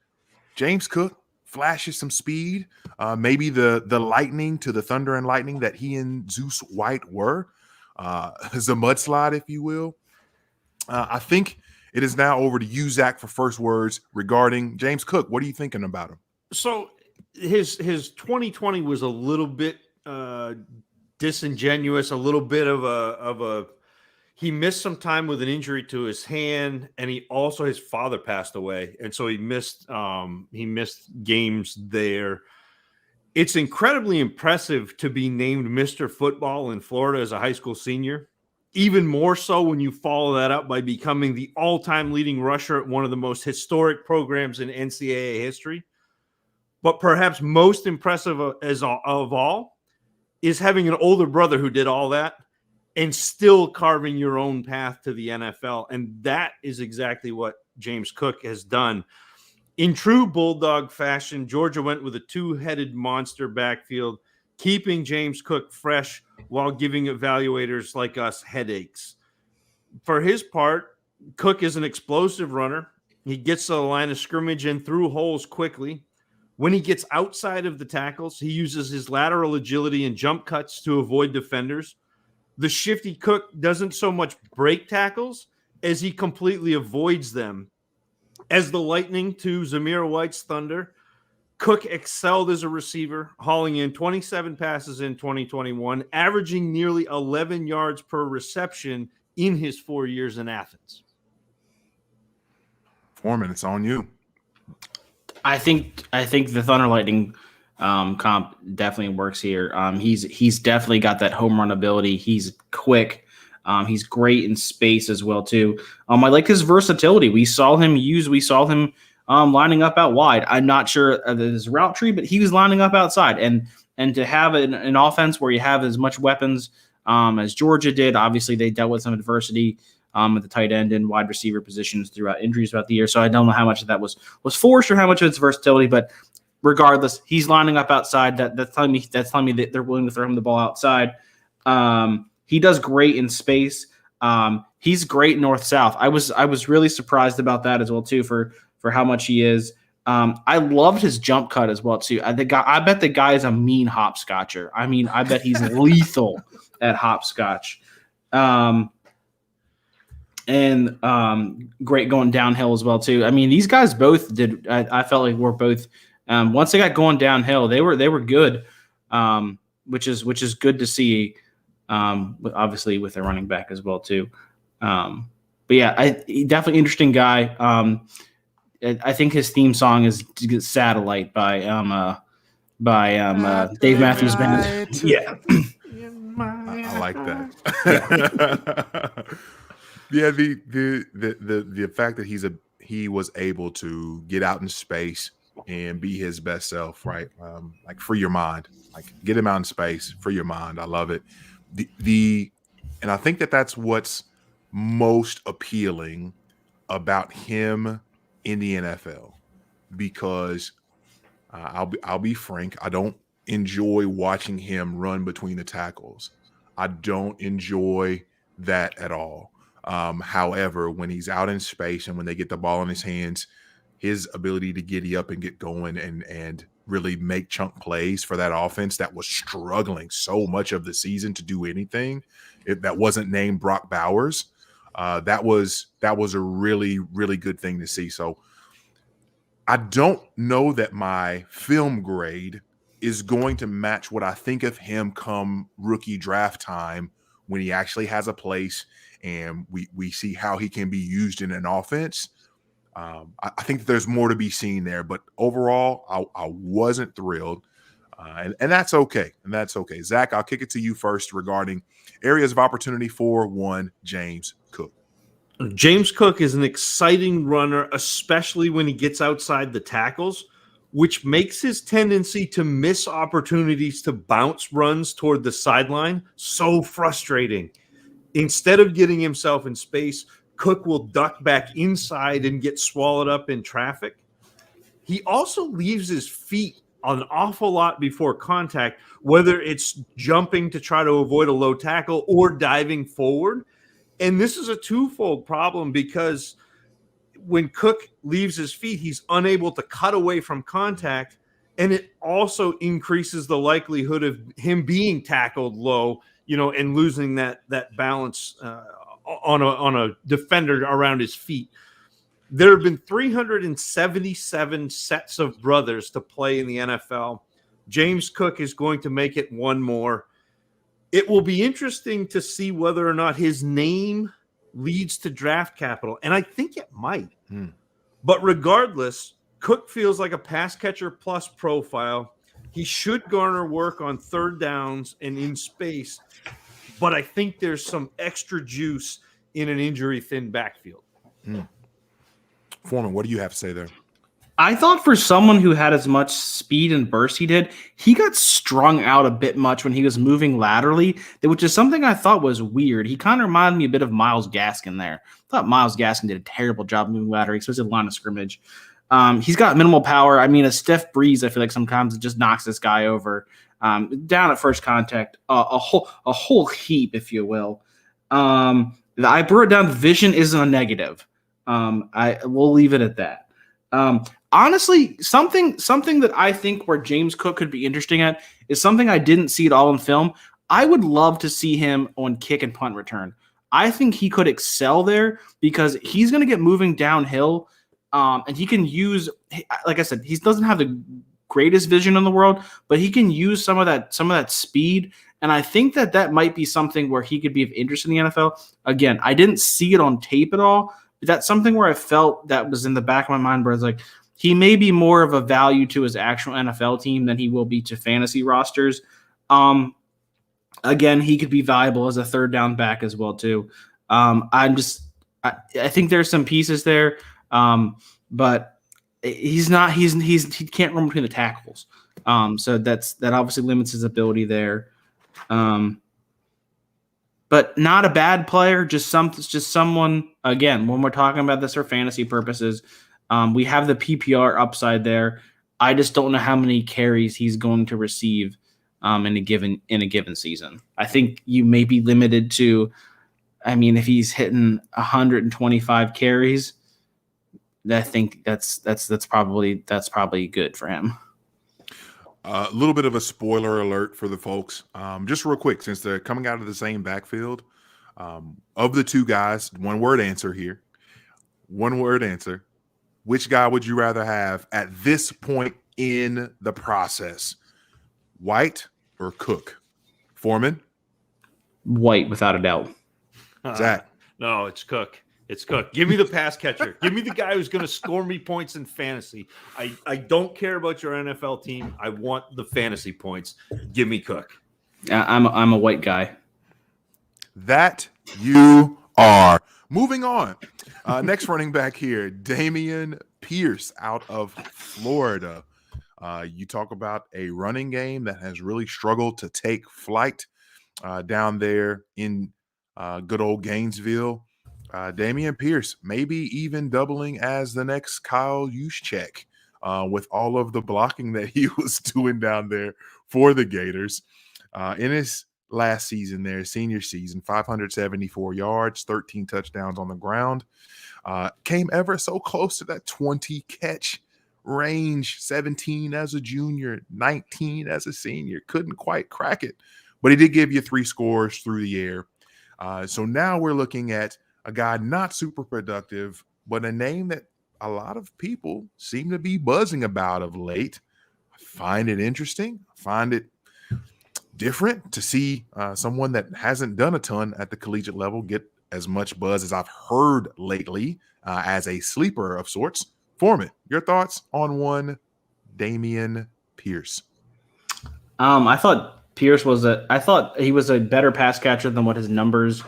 S2: James Cook flashes some speed, maybe the lightning to the thunder and lightning that he and Zeus White were. As a mudslide, if you will. I think it is now over to you, Zach, for first words regarding James Cook. What are you thinking about him?
S1: So his 2020 was a little bit disingenuous, a little bit of a he missed some time with an injury to his hand, and his father passed away, and so he missed games there. It's incredibly impressive to be named Mr. Football in Florida as a high school senior. even more so when you follow that up by becoming the all-time leading rusher at one of the most historic programs in NCAA history. But perhaps most impressive of all is having an older brother who did all that and still carving your own path to the NFL. And that is exactly what James Cook has done. In true Bulldog fashion, Georgia went with a two-headed monster backfield, keeping James Cook fresh while giving evaluators like us headaches. For his part, Cook is an explosive runner. He gets to the line of scrimmage and through holes quickly. When he gets outside of the tackles, he uses his lateral agility and jump cuts to avoid defenders. The shifty Cook doesn't so much break tackles as he completely avoids them. As the lightning to Zamir White's thunder, Cook excelled as a receiver, hauling in 27 passes in 2021, averaging nearly 11 yards per reception in his 4 years in Athens.
S2: Foreman, it's on you.
S3: I think the Thunder Lightning comp definitely works here. He's definitely got that home run ability. He's quick. He's great in space as well too. I like his versatility. We saw him lining up out wide. I'm not sure of his route tree, but he was lining up outside. And to have an offense where you have as much weapons as Georgia did, obviously they dealt with some adversity at the tight end and wide receiver positions throughout injuries throughout the year. So I don't know how much of that was forced or how much of it's versatility, but regardless, he's lining up outside. That's telling me that they're willing to throw him the ball outside. He does great in space. He's great north-south. I was really surprised about that as well too for how much he is. I loved his jump cut as well too. I bet the guy is a mean hopscotcher. I mean, I bet he's lethal at hopscotch. And great going downhill as well too. I mean, these guys both did. I felt like we're both. Once they got going downhill, they were good, which is good to see. Obviously with a running back as well too. But yeah, definitely interesting guy. I think his theme song is "Satellite" by Dave Matthews Band. Yeah,
S2: I like that. Yeah, the fact that he was able to get out in space and be his best self, right? Like free your mind, like get him out in space, free your mind. I love it. And I think that's what's most appealing about him in the NFL, because I'll be frank, I don't enjoy watching him run between the tackles. I don't enjoy that at all. However, when he's out in space and when they get the ball in his hands, his ability to giddy up and get going and really make chunk plays for that offense that was struggling so much of the season to do anything that wasn't named Brock Bowers, that was a really, really good thing to see. So I don't know that my film grade is going to match what I think of him come rookie draft time, when he actually has a place and we see how he can be used in an offense. I think that there's more to be seen there, but overall, I wasn't thrilled, and that's okay. And that's okay. Zach, I'll kick it to you first regarding areas of opportunity for one James Cook.
S1: James Cook is an exciting runner, especially when he gets outside the tackles, which makes his tendency to miss opportunities to bounce runs toward the sideline so frustrating. Instead of getting himself in space, Cook will duck back inside and get swallowed up in traffic. He also leaves his feet an awful lot before contact, whether it's jumping to try to avoid a low tackle or diving forward. And this is a twofold problem, because when Cook leaves his feet, he's unable to cut away from contact, and it also increases the likelihood of him being tackled low, and losing that balance on a defender around his feet. There have been 377 sets of brothers to play in the NFL. James Cook is going to make it one more. It will be interesting to see whether or not his name leads to draft capital, and I think it might. But regardless, Cook feels like a pass catcher plus profile. He should garner work on third downs and in space. but I think there's some extra juice in an injury-thin backfield.
S2: Foreman, what do you have to say there?
S3: I thought for someone who had as much speed and burst he did, he got strung out a bit much when he was moving laterally, which is something I thought was weird. He kind of reminded me a bit of Myles Gaskin there. I thought Myles Gaskin did a terrible job moving laterally, especially the line of scrimmage. He's got minimal power. I mean, a stiff breeze, I feel like sometimes it just knocks this guy over. Down at first contact, a whole heap, if you will. I brought down the vision isn't a negative. We'll leave it at that. Honestly, something that I think where James Cook could be interesting at is something I didn't see at all in film. I would love to see him on kick and punt return. I think he could excel there because he's going to get moving downhill, and he can use, like I said, he doesn't have the greatest vision in the world, but he can use some of that speed. And I think that might be something where he could be of interest in the NFL. Again, I didn't see it on tape at all. But that's something where I felt that was in the back of my mind where it's like, he may be more of a value to his actual NFL team than he will be to fantasy rosters. Again, he could be valuable as a third down back as well too. I think there's some pieces there, but he can't run between the tackles. So that obviously limits his ability there. But not a bad player, just someone. Again, when we're talking about this for fantasy purposes, we have the PPR upside there. I just don't know how many carries he's going to receive in a given season. I think you may be limited to. I mean, if he's hitting 125 carries, I think that's probably good for him.
S2: A little bit of a spoiler alert for the folks. Just real quick, since they're coming out of the same backfield, of the two guys, one-word answer here. One-word answer. Which guy would you rather have at this point in the process? White or Cook? Foreman?
S3: White, without a doubt.
S2: Zach?
S1: No, it's Cook. It's Cook. Give me the pass catcher. Give me the guy who's going to score me points in fantasy. I don't care about your NFL team. I want the fantasy points. Give me Cook.
S3: I'm a white guy.
S2: That you are. Moving on. Next running back here, Damian Pierce out of Florida. You talk about a running game that has really struggled to take flight down there in good old Gainesville. Damien Pierce, maybe even doubling as the next Kyle Juszczyk with all of the blocking that he was doing down there for the Gators. In his last season there, senior season, 574 yards, 13 touchdowns on the ground. Came ever so close to that 20-catch range, 17 as a junior, 19 as a senior. Couldn't quite crack it, but he did give you 3 scores through the air. So now we're looking at a guy not super productive, but a name that a lot of people seem to be buzzing about of late. I find it interesting. I find it different to see someone that hasn't done a ton at the collegiate level get as much buzz as I've heard lately as a sleeper of sorts. Foreman, your thoughts on one Damien Pierce?
S3: I thought he was a better pass catcher than what his numbers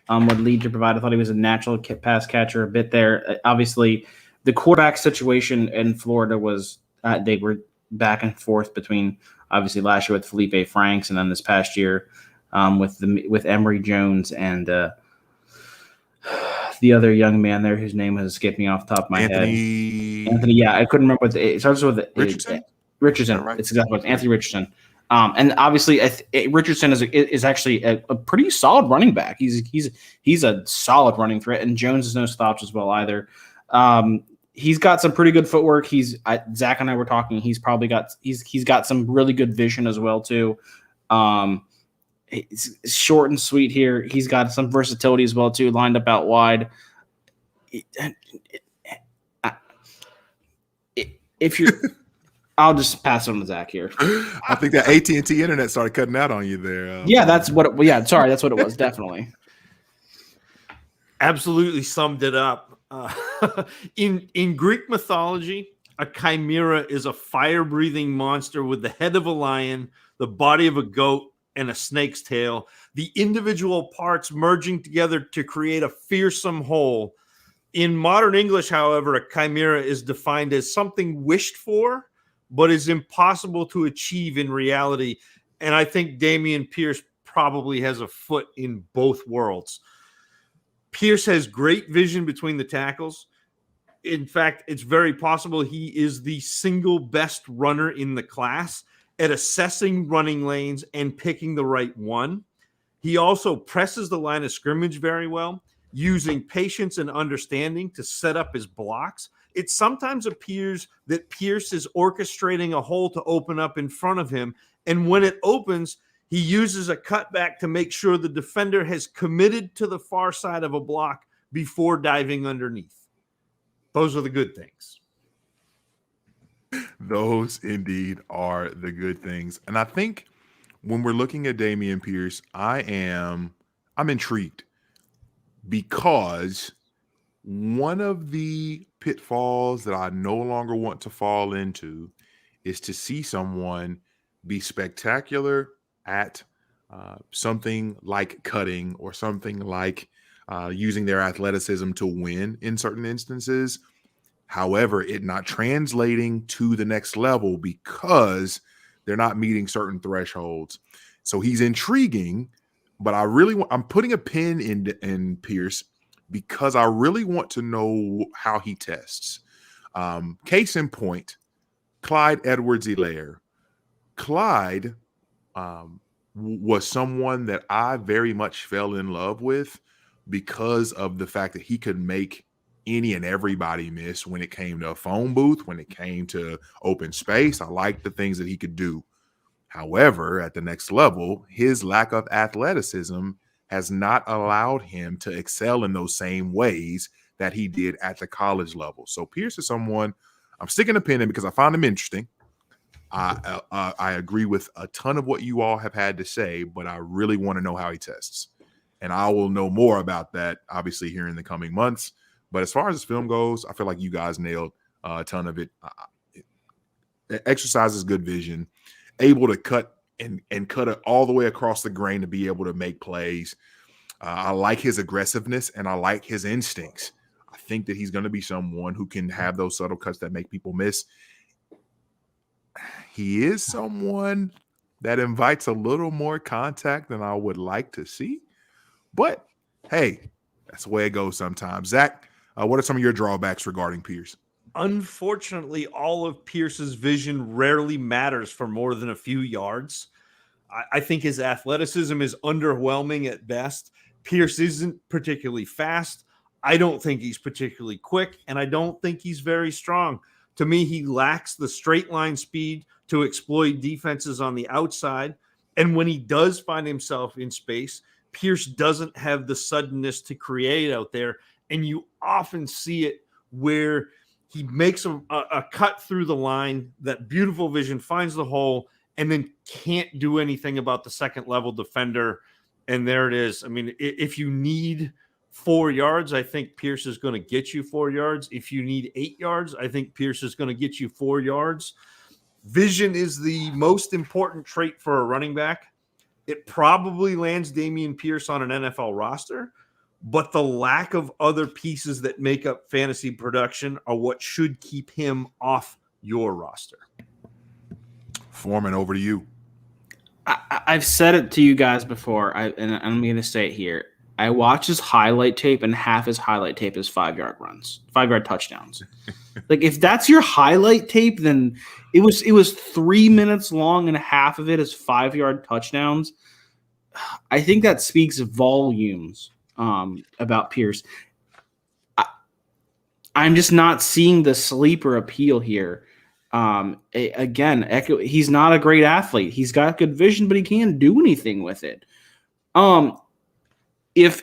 S3: would lead to provide. I thought he was a natural pass catcher a bit there. Obviously, the quarterback situation in Florida was they were back and forth between obviously last year with Felipe Franks and then this past year with Emory Jones and the other young man there whose name has escaped me off the top of my head. Anthony, yeah, I couldn't remember it starts with
S2: Richardson.
S3: Richardson,
S2: right?
S3: It's exactly what Anthony Richardson. And obviously, Richardson is actually a pretty solid running back. He's a solid running threat, and Jones is no slouch as well either. He's got some pretty good footwork. Zach and I were talking. He's got some really good vision as well too. It's short and sweet here. He's got some versatility as well too. Lined up out wide. If you're I'll just pass it on to Zach here.
S2: I think that AT&T internet started cutting out on you there.
S3: That's what it was. Definitely.
S1: Absolutely summed it up. In Greek mythology, a chimera is a fire-breathing monster with the head of a lion, the body of a goat, and a snake's tail, the individual parts merging together to create a fearsome whole. In modern English, however, a chimera is defined as something wished for, but is impossible to achieve in reality. And I think Damian Pierce probably has a foot in both worlds. Pierce has great vision between the tackles. In fact, it's very possible he is the single best runner in the class at assessing running lanes and picking the right one. He also presses the line of scrimmage very well, using patience and understanding to set up his blocks. It sometimes appears that Pierce is orchestrating a hole to open up in front of him, and when it opens, he uses a cutback to make sure the defender has committed to the far side of a block before diving underneath. Those are the good things.
S2: Those indeed are the good things. And I think when we're looking at Damien Pierce, I'm intrigued, because one of the pitfalls that I no longer want to fall into is to see someone be spectacular at something like cutting or something like using their athleticism to win in certain instances. However, it not translating to the next level because they're not meeting certain thresholds. So he's intriguing, but I'm putting a pin in Pierce because I really want to know how he tests. Case in point, Clyde Edwards-Elaire. Clyde was someone that I very much fell in love with because of the fact that he could make any and everybody miss when it came to a phone booth, when it came to open space. I liked the things that he could do. However, at the next level, his lack of athleticism has not allowed him to excel in those same ways that he did at the college level. So Pierce is someone I'm sticking a pin in because I found him interesting. I agree with a ton of what you all have had to say, but I really want to know how he tests. And I will know more about that, obviously, here in the coming months. But as far as this film goes, I feel like you guys nailed a ton of it. It exercises good vision, able to cut and cut it all the way across the grain to be able to make plays. I like his aggressiveness and I like his instincts. I think that he's going to be someone who can have those subtle cuts that make people miss. He is someone that invites a little more contact than I would like to see. But, hey, that's the way it goes sometimes. Zach, what are some of your drawbacks regarding Pierce?
S1: Unfortunately, all of Pierce's vision rarely matters for more than a few yards. I think his athleticism is underwhelming at best. Pierce isn't particularly fast. I don't think he's particularly quick, and I don't think he's very strong. To me, he lacks the straight line speed to exploit defenses on the outside. And when he does find himself in space, Pierce doesn't have the suddenness to create out there. And you often see it where he makes a cut through the line, that beautiful vision, finds the hole, and then can't do anything about the second level defender. And there it is. I mean, if you need 4 yards, I think Pierce is going to get you 4 yards. If you need 8 yards, I think Pierce is going to get you 4 yards. Vision is the most important trait for a running back. It probably lands Damian Pierce on an NFL roster, but the lack of other pieces that make up fantasy production are what should keep him off your roster.
S2: Foreman, over to you.
S3: I've said it to you guys before, and I'm going to say it here. I watch his highlight tape, and half his highlight tape is 5-yard runs, 5-yard touchdowns. Like, if that's your highlight tape, then it was 3 minutes long, and half of it is 5-yard touchdowns. I think that speaks volumes about Pierce. I'm just not seeing the sleeper appeal here. Again, he's not a great athlete. He's got good vision, but he can't do anything with it. If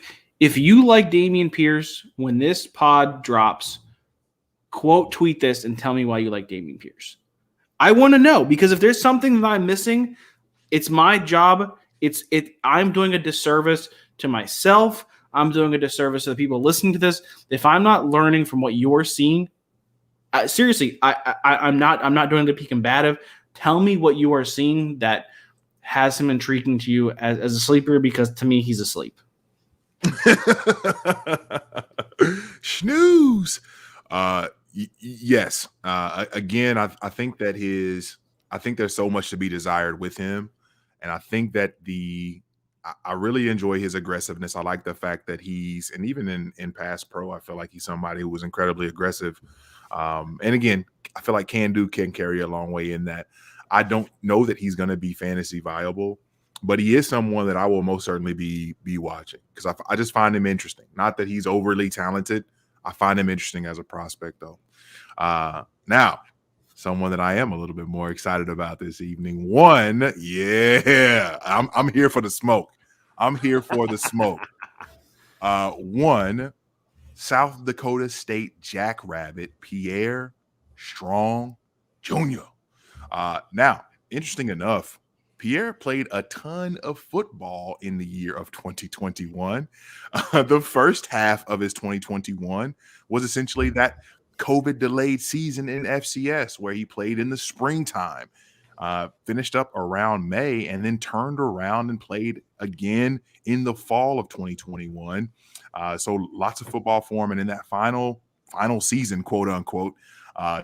S3: you like Damian Pierce, when this pod drops, quote tweet this and tell me why you like Damian Pierce. I want to know, because if there's something that I'm missing, it's my job. I'm doing a disservice to myself. I'm doing a disservice to the people listening to this. If I'm not learning from what you're seeing, seriously, I'm not doing the peak combative. Tell me what you are seeing that has him intriguing to you as a sleeper? Because to me, he's asleep.
S2: Snooze. Yes. Again, I think that I think there's so much to be desired with him, and I think that I really enjoy his aggressiveness. I like the fact that and even in pass pro, I feel like he's somebody who was incredibly aggressive. And again, I feel like can carry a long way in that. I don't know that he's going to be fantasy viable, but he is someone that I will most certainly be watching because I just find him interesting. Not that he's overly talented. I find him interesting as a prospect, though. Now, someone that I am a little bit more excited about this evening. I'm here for the smoke. I'm here for the smoke. One, South Dakota State Jackrabbit, Pierre Strong Jr. Now, interesting enough, Pierre played a ton of football in the year of 2021. The first half of his 2021 was essentially that COVID delayed season in FCS where he played in the springtime, finished up around May, and then turned around and played again in the fall of 2021. So lots of football for him. And in that final season, quote unquote,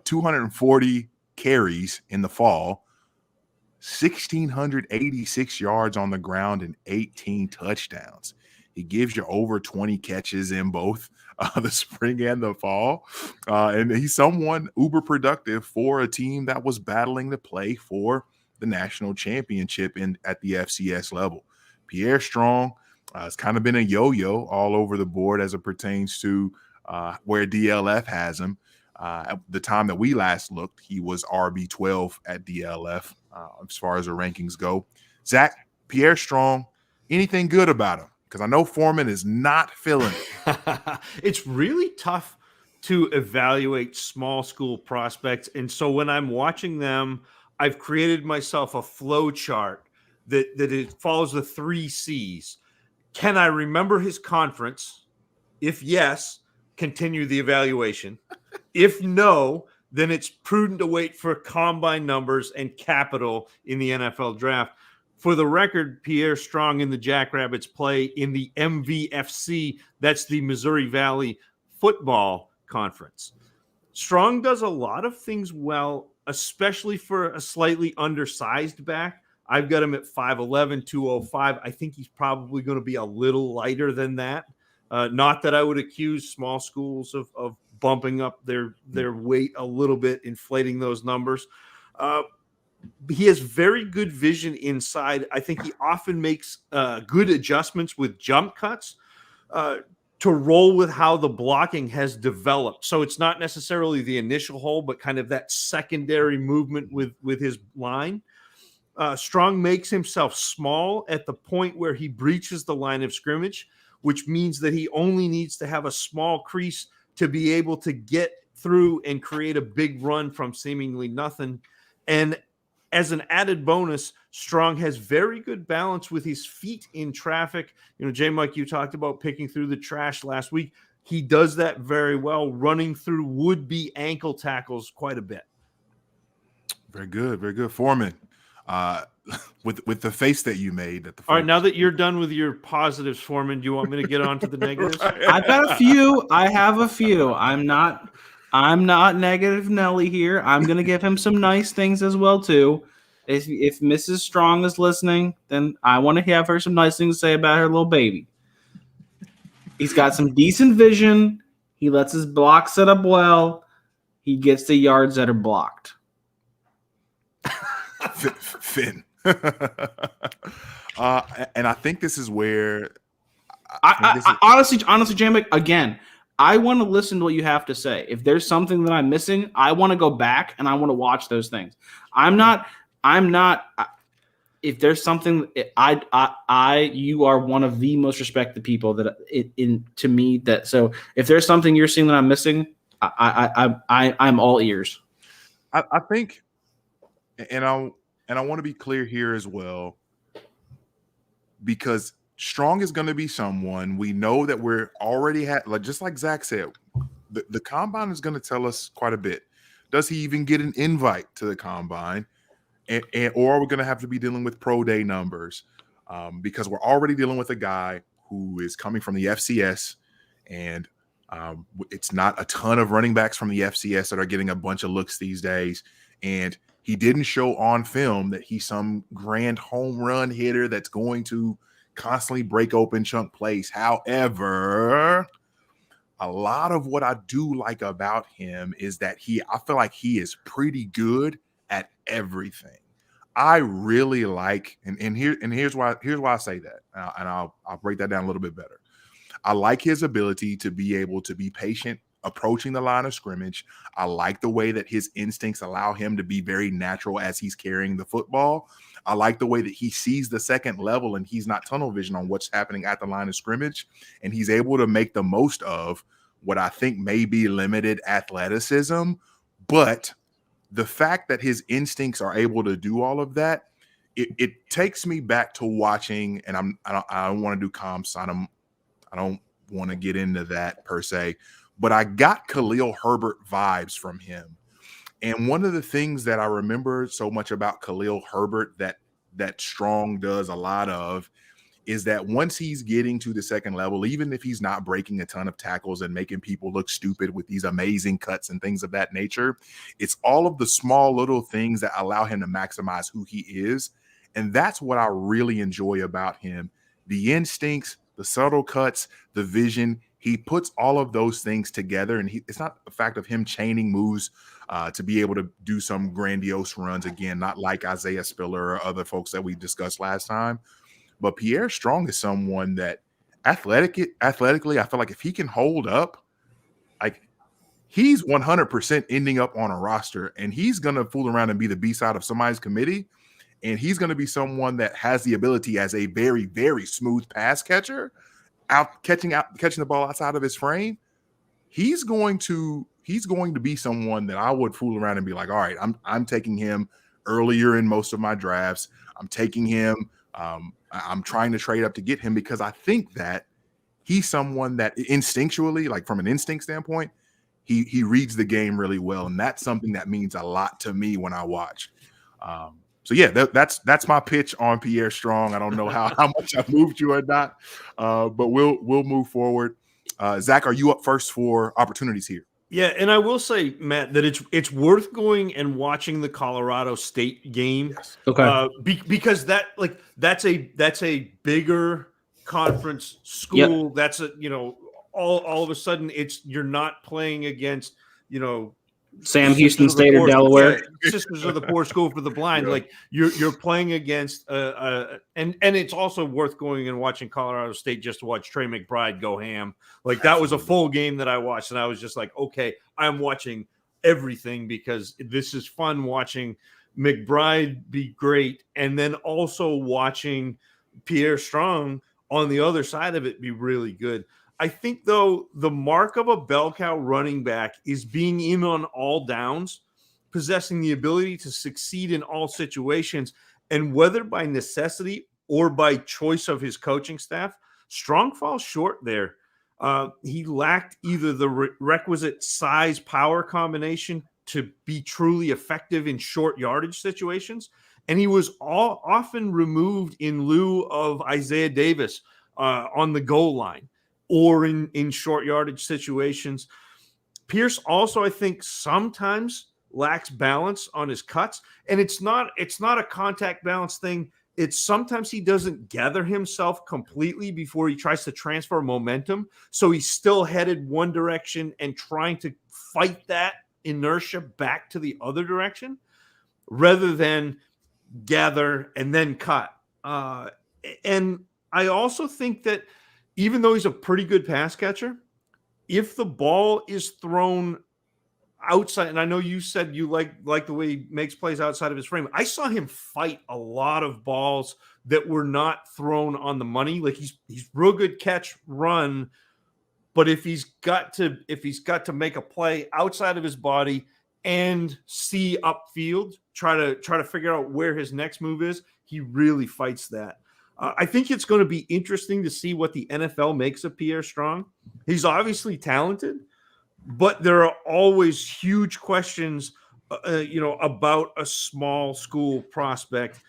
S2: 240 carries in the fall, 1,686 yards on the ground, and 18 touchdowns. He gives you over 20 catches in both the spring and the fall. And he's someone uber productive for a team that was battling to play for the national championship at the FCS level. Pierre Strong has kind of been a yo-yo all over the board as it pertains to where DLF has him. At the time that we last looked, he was RB12 at DLF as far as the rankings go. Zach, Pierre Strong, anything good about him? Because I know Foreman is not feeling it.
S1: It's really tough to evaluate small school prospects. And so when I'm watching them, I've created myself a flow chart that it follows the 3 C's. Can I remember his conference? If yes, continue the evaluation. If no, then it's prudent to wait for combine numbers and capital in the NFL draft. For the record, Pierre Strong and the Jackrabbits play in the MVFC. That's the Missouri Valley Football Conference. Strong does a lot of things well, especially for a slightly undersized back. I've got him at 5'11", 205. I think he's probably going to be a little lighter than that. Not that I would accuse small schools of bumping up their weight a little bit, inflating those numbers. He has very good vision inside. I think he often makes good adjustments with jump cuts to roll with how the blocking has developed. So it's not necessarily the initial hole, but kind of that secondary movement with his line. Strong makes himself small at the point where he breaches the line of scrimmage, which means that he only needs to have a small crease to be able to get through and create a big run from seemingly nothing. And as an added bonus, Strong has very good balance with his feet in traffic. You know, JMic, you talked about picking through the trash last week. He does that very well, running through would-be ankle tackles quite a bit.
S2: Very good, very good. Foreman, with the face that you made.
S1: All right, now that you're done with your positives, Foreman, do you want me to get on to the negatives?
S3: I've got a few. I have a few. I'm not negative Nelly here. I'm going to give him some nice things as well, too. If Mrs. Strong is listening, then I want to have her some nice things to say about her little baby. He's got some decent vision. He lets his block set up well. He gets the yards that are blocked.
S2: Finn. And I think this is where
S3: honestly, JMic, again, I want to listen to what you have to say. If there's something that I'm missing, I want to go back and I want to watch those things. I'm not. If there's something, you are one of the most respected people to me. That so, if there's something you're seeing that I'm missing, I'm all ears.
S2: I think, and I want to be clear here as well, because Strong is going to be someone we know that we're already just like Zach said, the combine is going to tell us quite a bit. Does he even get an invite to the combine? or we're going to have to be dealing with pro day numbers because we're already dealing with a guy who is coming from the FCS, and it's not a ton of running backs from the FCS that are getting a bunch of looks these days. And he didn't show on film that he's some grand home run hitter that's going to constantly break open chunk plays. However, a lot of what I do like about him is that I feel like he is pretty good at everything. I really like, here's why I say that, and I'll break that down a little bit better. I like his ability to be able to be patient approaching the line of scrimmage. I like the way that his instincts allow him to be very natural as he's carrying the football. I like the way that he sees the second level and he's not tunnel vision on what's happening at the line of scrimmage. And he's able to make the most of what I think may be limited athleticism. But the fact that his instincts are able to do all of that, it takes me back to watching, and I don't want to do comps. I don't want to get into that per se, but I got Khalil Herbert vibes from him. And one of the things that I remember so much about Khalil Herbert that Strong does a lot of is that once he's getting to the second level, even if he's not breaking a ton of tackles and making people look stupid with these amazing cuts and things of that nature, it's all of the small little things that allow him to maximize who he is. And that's what I really enjoy about him. The instincts, the subtle cuts, the vision, he puts all of those things together. And it's not a fact of him chaining moves to be able to do some grandiose runs, again, not like Isaiah Spiller or other folks that we discussed last time. But Pierre Strong is someone that athletically, I feel like if he can hold up, like he's 100% ending up on a roster, and he's going to fool around and be the B-side of somebody's committee. And he's going to be someone that has the ability as a very, very smooth pass catcher, catching the ball outside of his frame. He's going to be someone that I would fool around and be like, all right, I'm taking him earlier in most of my drafts. I'm taking him. I'm trying to trade up to get him because I think that he's someone that instinctually, like from an instinct standpoint, he reads the game really well. And that's something that means a lot to me when I watch. So yeah, that's my pitch on Pierre Strong. I don't know how much I've moved you or not, but we'll move forward. Zach, are you up first for opportunities here?
S1: Yeah, and I will say, Matt, that it's worth going and watching the Colorado State game.
S2: Yes.
S3: Okay.
S1: Because that's a bigger conference school.
S3: Yep.
S1: That's all of a sudden you're not playing against
S3: Sam Houston State or Delaware.
S1: Sisters of the Poor School for the Blind.
S2: Yeah.
S1: Like you're playing against and it's also worth going and watching Colorado State just to watch Trey McBride go ham. Like that was a full game that I watched, and I was just like, okay, I'm watching everything because this is fun watching McBride be great, and then also watching Pierre Strong on the other side of it be really good. I think, though, the mark of a bell cow running back is being in on all downs, possessing the ability to succeed in all situations, and whether by necessity or by choice of his coaching staff, Strong falls short there. He lacked either the requisite size-power combination to be truly effective in short yardage situations, and he was often removed in lieu of Isaiah Davis on the goal line or in short yardage situations. Pierce also, I think, sometimes lacks balance on his cuts, and it's not a contact balance thing. It's sometimes he doesn't gather himself completely before he tries to transfer momentum. So he's still headed one direction and trying to fight that inertia back to the other direction rather than gather and then cut. And I also think that even though he's a pretty good pass catcher, if the ball is thrown outside, and I know you said you like the way he makes plays outside of his frame. I saw him fight a lot of balls that were not thrown on the money. Like he's real good catch run, but if he's got to make a play outside of his body and see upfield, try to figure out where his next move is, he really fights that. I think it's going to be interesting to see what the NFL makes of Pierre Strong. He's obviously talented, but there are always huge questions about a small school prospect.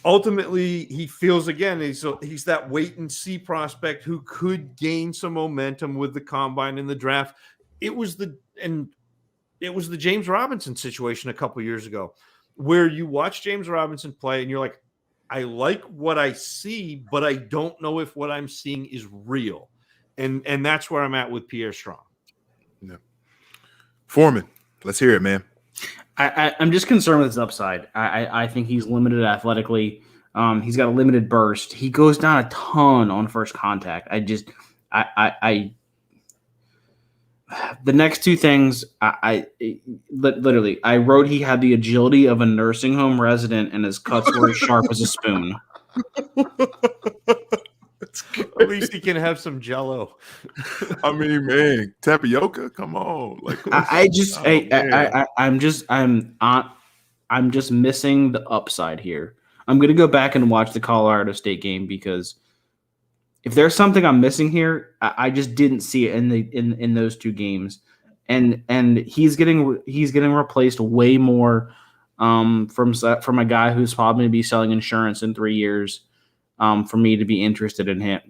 S1: Ultimately, he feels again he's that wait and see prospect who could gain some momentum with the combine and the draft. It was the James Robinson situation a couple years ago, where you watch James Robinson play and you're like, I like what I see, but I don't know if what I'm seeing is real. And that's where I'm at with Pierre Strong.
S2: Yeah. Foreman, let's hear it, man.
S4: I'm just concerned with his upside. I think he's limited athletically. He's got a limited burst. He goes down a ton on first contact. The next two things, literally, I wrote he had the agility of a nursing home resident and his cuts were as sharp as a spoon.
S1: At least he can have some Jello.
S2: I mean, man, tapioca. Come on, like
S4: I'm just missing the upside here. I'm gonna go back and watch the Colorado State game because if there's something I'm missing here, I just didn't see it in those two games, and he's getting replaced way more from a guy who's probably going to be selling insurance in 3 years. For me to be interested in him,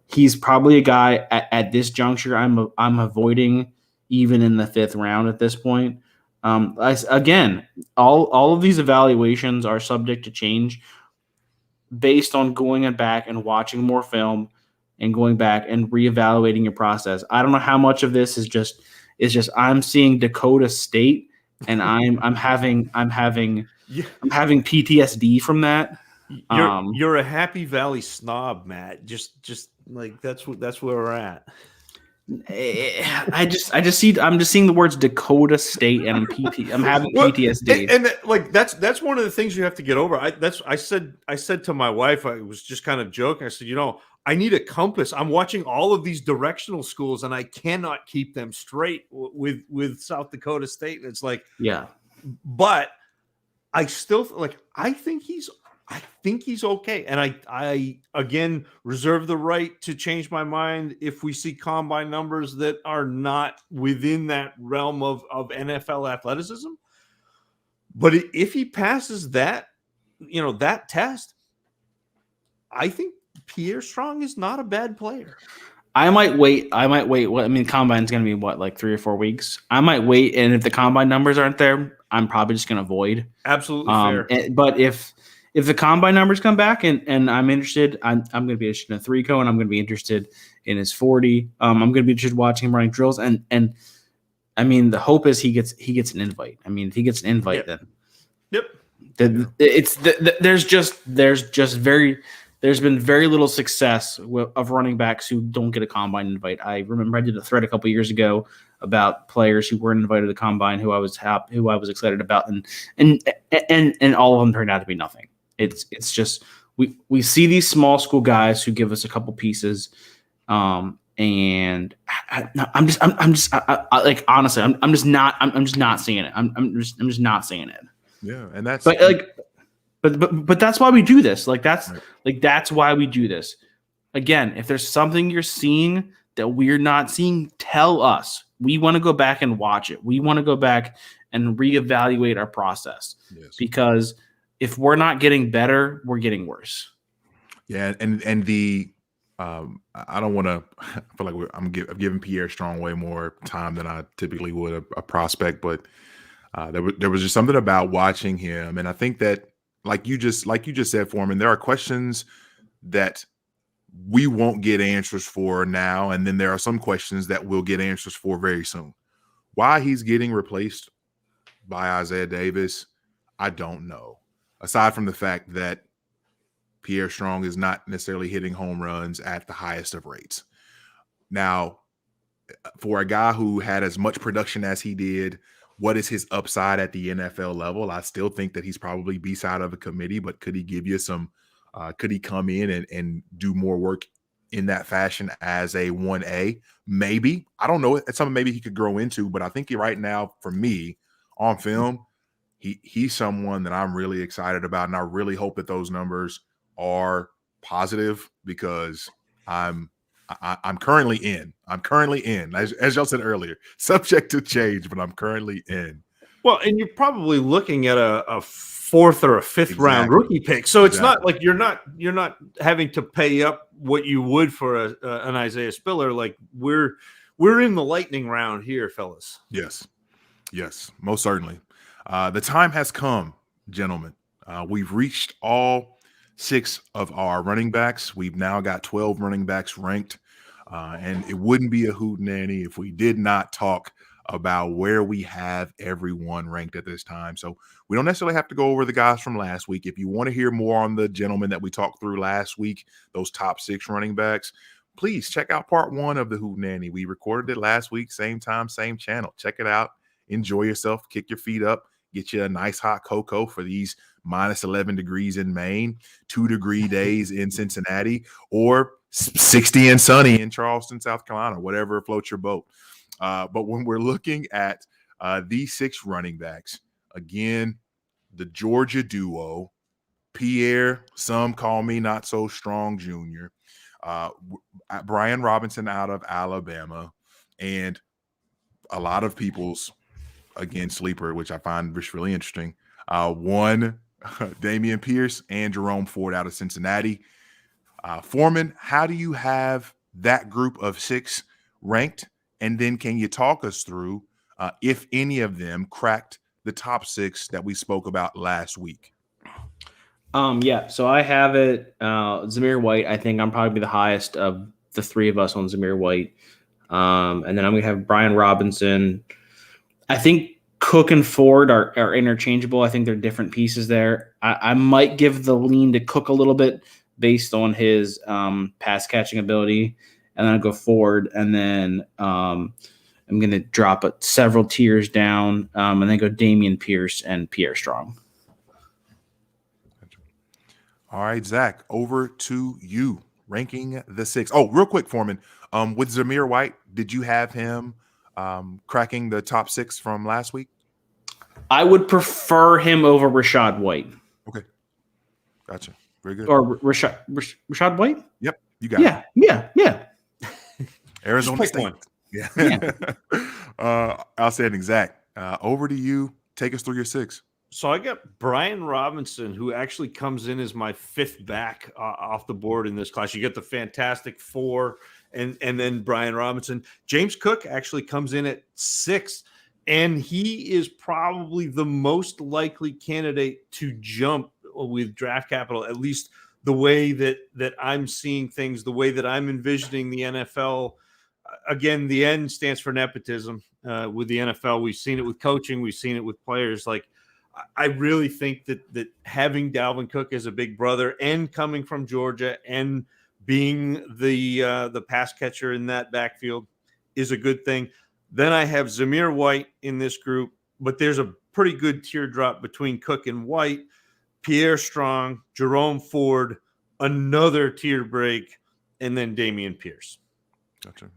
S4: he's probably a guy at this juncture I'm avoiding even in the 5th round at this point. Again, all of these evaluations are subject to change based on going back and watching more film and going back and reevaluating your process. I don't know how much of this is just I'm seeing Dakota State and I'm having PTSD from I
S1: You're a Happy Valley snob, Matt. Just like that's where we're at.
S4: I'm just seeing the words Dakota State and I'm having PTSD.
S1: And that's one of the things you have to get over. I said to my wife, I was just kind of joking. I said, I need a compass. I'm watching all of these directional schools and I cannot keep them straight with South Dakota State. And it's like,
S4: yeah,
S1: but I still I think he's okay. And I again reserve the right to change my mind if we see combine numbers that are not within that realm of NFL athleticism. But if he passes that, that test, I think Pierre Strong is not a bad player.
S4: I might wait. Combine's going to be like 3 or 4 weeks. I might wait. And if the combine numbers aren't there, I'm probably just going to avoid.
S1: Absolutely fair.
S4: But if the combine numbers come back and I'm interested, I'm going to be interested in a 3-cone. I'm going to be interested in his 40. I'm going to be interested in watching him running drills. And I mean, the hope is he gets an invite. I mean, if he gets an invite, then there's been very little success of running backs who don't get a combine invite. I remember I did a thread a couple years ago about players who weren't invited to the combine who I was excited about, and all of them turned out to be nothing. It's just we see these small school guys who give us a couple pieces, and I'm just not seeing it. I'm just not seeing it.
S2: Yeah, and that's
S4: But that's why we do this. That's why we do this. Again, if there's something you're seeing that we're not seeing, tell us. We want to go back and watch it. We want to go back and reevaluate our process.
S2: Yes.
S4: Because if we're not getting better, we're getting worse.
S2: Yeah, and the I don't want to. I feel like I'm giving Pierre Strong way more time than I typically would a prospect, but there was just something about watching him, and I think that. Like you just said, Foreman, there are questions that we won't get answers for now, and then there are some questions that we'll get answers for very soon. Why he's getting replaced by Isaiah Davis, I don't know. Aside from the fact that Pierre Strong is not necessarily hitting home runs at the highest of rates. Now, for a guy who had as much production as he did, what is his upside at the NFL level? I still think that he's probably B-side of a committee, but could he give you some could he come in and do more work in that fashion as a 1A? Maybe. I don't know. It's something maybe he could grow into, but I think right now, for me, on film, he's someone that I'm really excited about, and I really hope that those numbers are positive because I'm I'm currently in. As y'all said earlier, subject to change, but I'm currently in.
S1: Well, and you're probably looking at a fourth or a fifth round rookie pick, so it's not like you're not having to pay up what you would for an Isaiah Spiller. Like we're in the lightning round here, fellas.
S2: Yes, most certainly. The time has come, gentlemen. We've reached all 6 of our running backs. We've now got 12 running backs ranked, and it wouldn't be a hootenanny if we did not talk about where we have everyone ranked at this time. So we don't necessarily have to go over the guys from last week. If you want to hear more on the gentlemen that we talked through last week, those top 6 running backs, please check out part 1 of the hootenanny. We recorded it last week, same time, same channel. Check it out. Enjoy yourself. Kick your feet up. Get you a nice hot cocoa for these minus 11 degrees in Maine, 2-degree days in Cincinnati, or 60 and sunny in Charleston, South Carolina, whatever floats your boat. But when we're looking at these 6 running backs, again, the Georgia duo, Pierre, some call me not so strong Jr., Brian Robinson out of Alabama, and a lot of people's, again, sleeper, which I find really interesting, one, Damian Pierce and Jerome Ford out of Cincinnati. Foreman, how do you have that group of 6 ranked? And then can you talk us through if any of them cracked the top 6 that we spoke about last week?
S4: Yeah, so I have it. Zamir White, I think I'm probably the highest of the 3 of us on Zamir White. And then I'm going to have Brian Robinson. I think Cook and Ford are interchangeable. I think they're different pieces there. I might give the lean to Cook a little bit based on his pass catching ability. And then I'll go Ford. And then I'm going to drop it several tiers down and then go Damien Pierce and Pierre Strong.
S2: All right, Zach, over to you. Ranking the 6. Oh, real quick, Foreman. With Zamir White, did you have him cracking the top 6 from last week?
S4: I would prefer him over Rashad White.
S2: Okay. Gotcha. Very good.
S4: Or Rashad White?
S2: Yep. You got it.
S4: Yeah.
S2: Arizona State.
S1: One.
S2: Yeah. Outstanding, Zach. Over to you. Take us through your 6.
S1: So I got Brian Robinson, who actually comes in as my 5th back off the board in this class. You get the fantastic 4 and then Brian Robinson. James Cook actually comes in at 6th, and he is probably the most likely candidate to jump with draft capital, at least the way that I'm seeing things, the way that I'm envisioning the NFL. Again, the N stands for nepotism with the NFL. We've seen it with coaching. We've seen it with players. Like, I really think that having Dalvin Cook as a big brother and coming from Georgia and being the pass catcher in that backfield is a good thing. Then I have Zamir White in this group, but there's a pretty good teardrop between Cook and White, Pierre Strong, Jerome Ford, another tier break, and then Damian Pierce.
S2: Gotcha.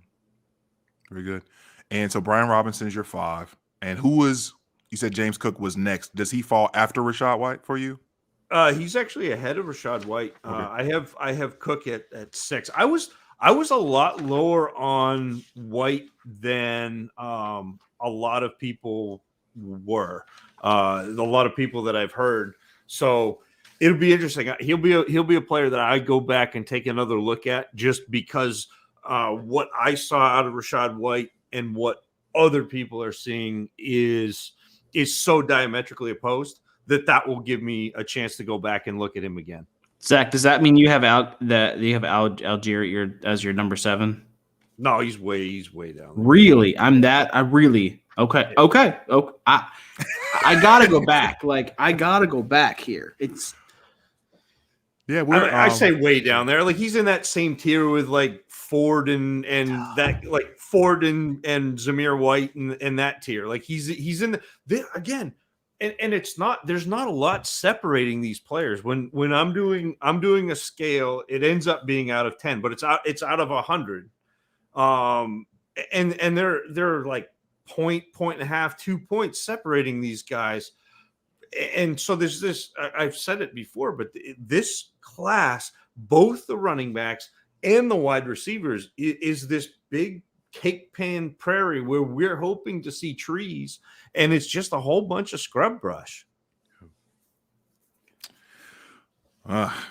S2: Very good. And so Brian Robinson is your 5. And who was – you said James Cook was next. Does he fall after Rashad White for you?
S1: He's actually ahead of Rashad White.
S2: Okay.
S1: I have Cook at 6. I was a lot lower on White than a lot of people were. A lot of people that I've heard. So it'll be interesting. He'll be a player that I go back and take another look at, just because what I saw out of Rashad White and what other people are seeing is so diametrically opposed that will give me a chance to go back and look at him again.
S4: Zach, does that mean you have Algier as your number 7?
S1: No, he's way down there.
S4: Really? Okay. I gotta go back. Like, I gotta go back here. It's
S1: I say way down there. Like, he's in that same tier with like Ford and that, like Ford and Zamir White and that tier. Like, he's in the again. And it's not, there's not a lot separating these players. When I'm doing a scale, it ends up being out of 10, but it's out of 100. And they're like point and a half, 2 points separating these guys. And so there's this, I've said it before, but this class, both the running backs and the wide receivers is this big cake pan prairie where we're hoping to see trees, and it's just a whole bunch of scrub brush.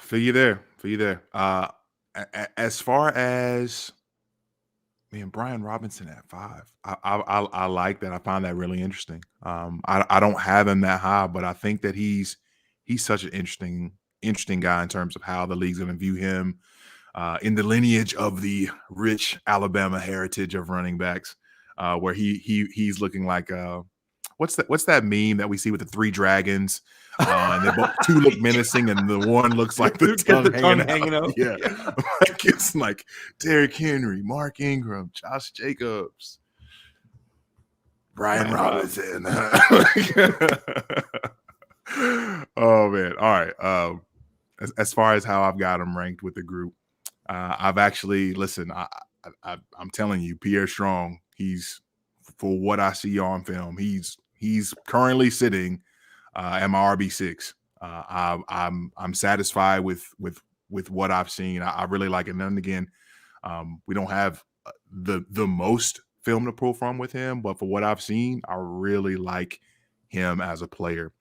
S2: Feel you there. As far as Brian Robinson at 5, I like that. I find that really interesting. I don't have him that high, but I think that he's such an interesting guy in terms of how the league's going to view him in the lineage of the rich Alabama heritage of running backs, where he's looking like what's that meme that we see with the 3 dragons, and they both 2 look menacing, and the one looks like the tongue hanging out. Yeah, like it's like Derrick Henry, Mark Ingram, Josh Jacobs, Brian Robinson. Oh man! All right. As far as how I've got him ranked with the group, I've actually listened. I'm telling you, Pierre Strong. He's, for what I see on film, he's currently sitting at my RB6. I'm satisfied with what I've seen. I really like it. And then again, we don't have the most film to pull from with him, but for what I've seen, I really like him as a player.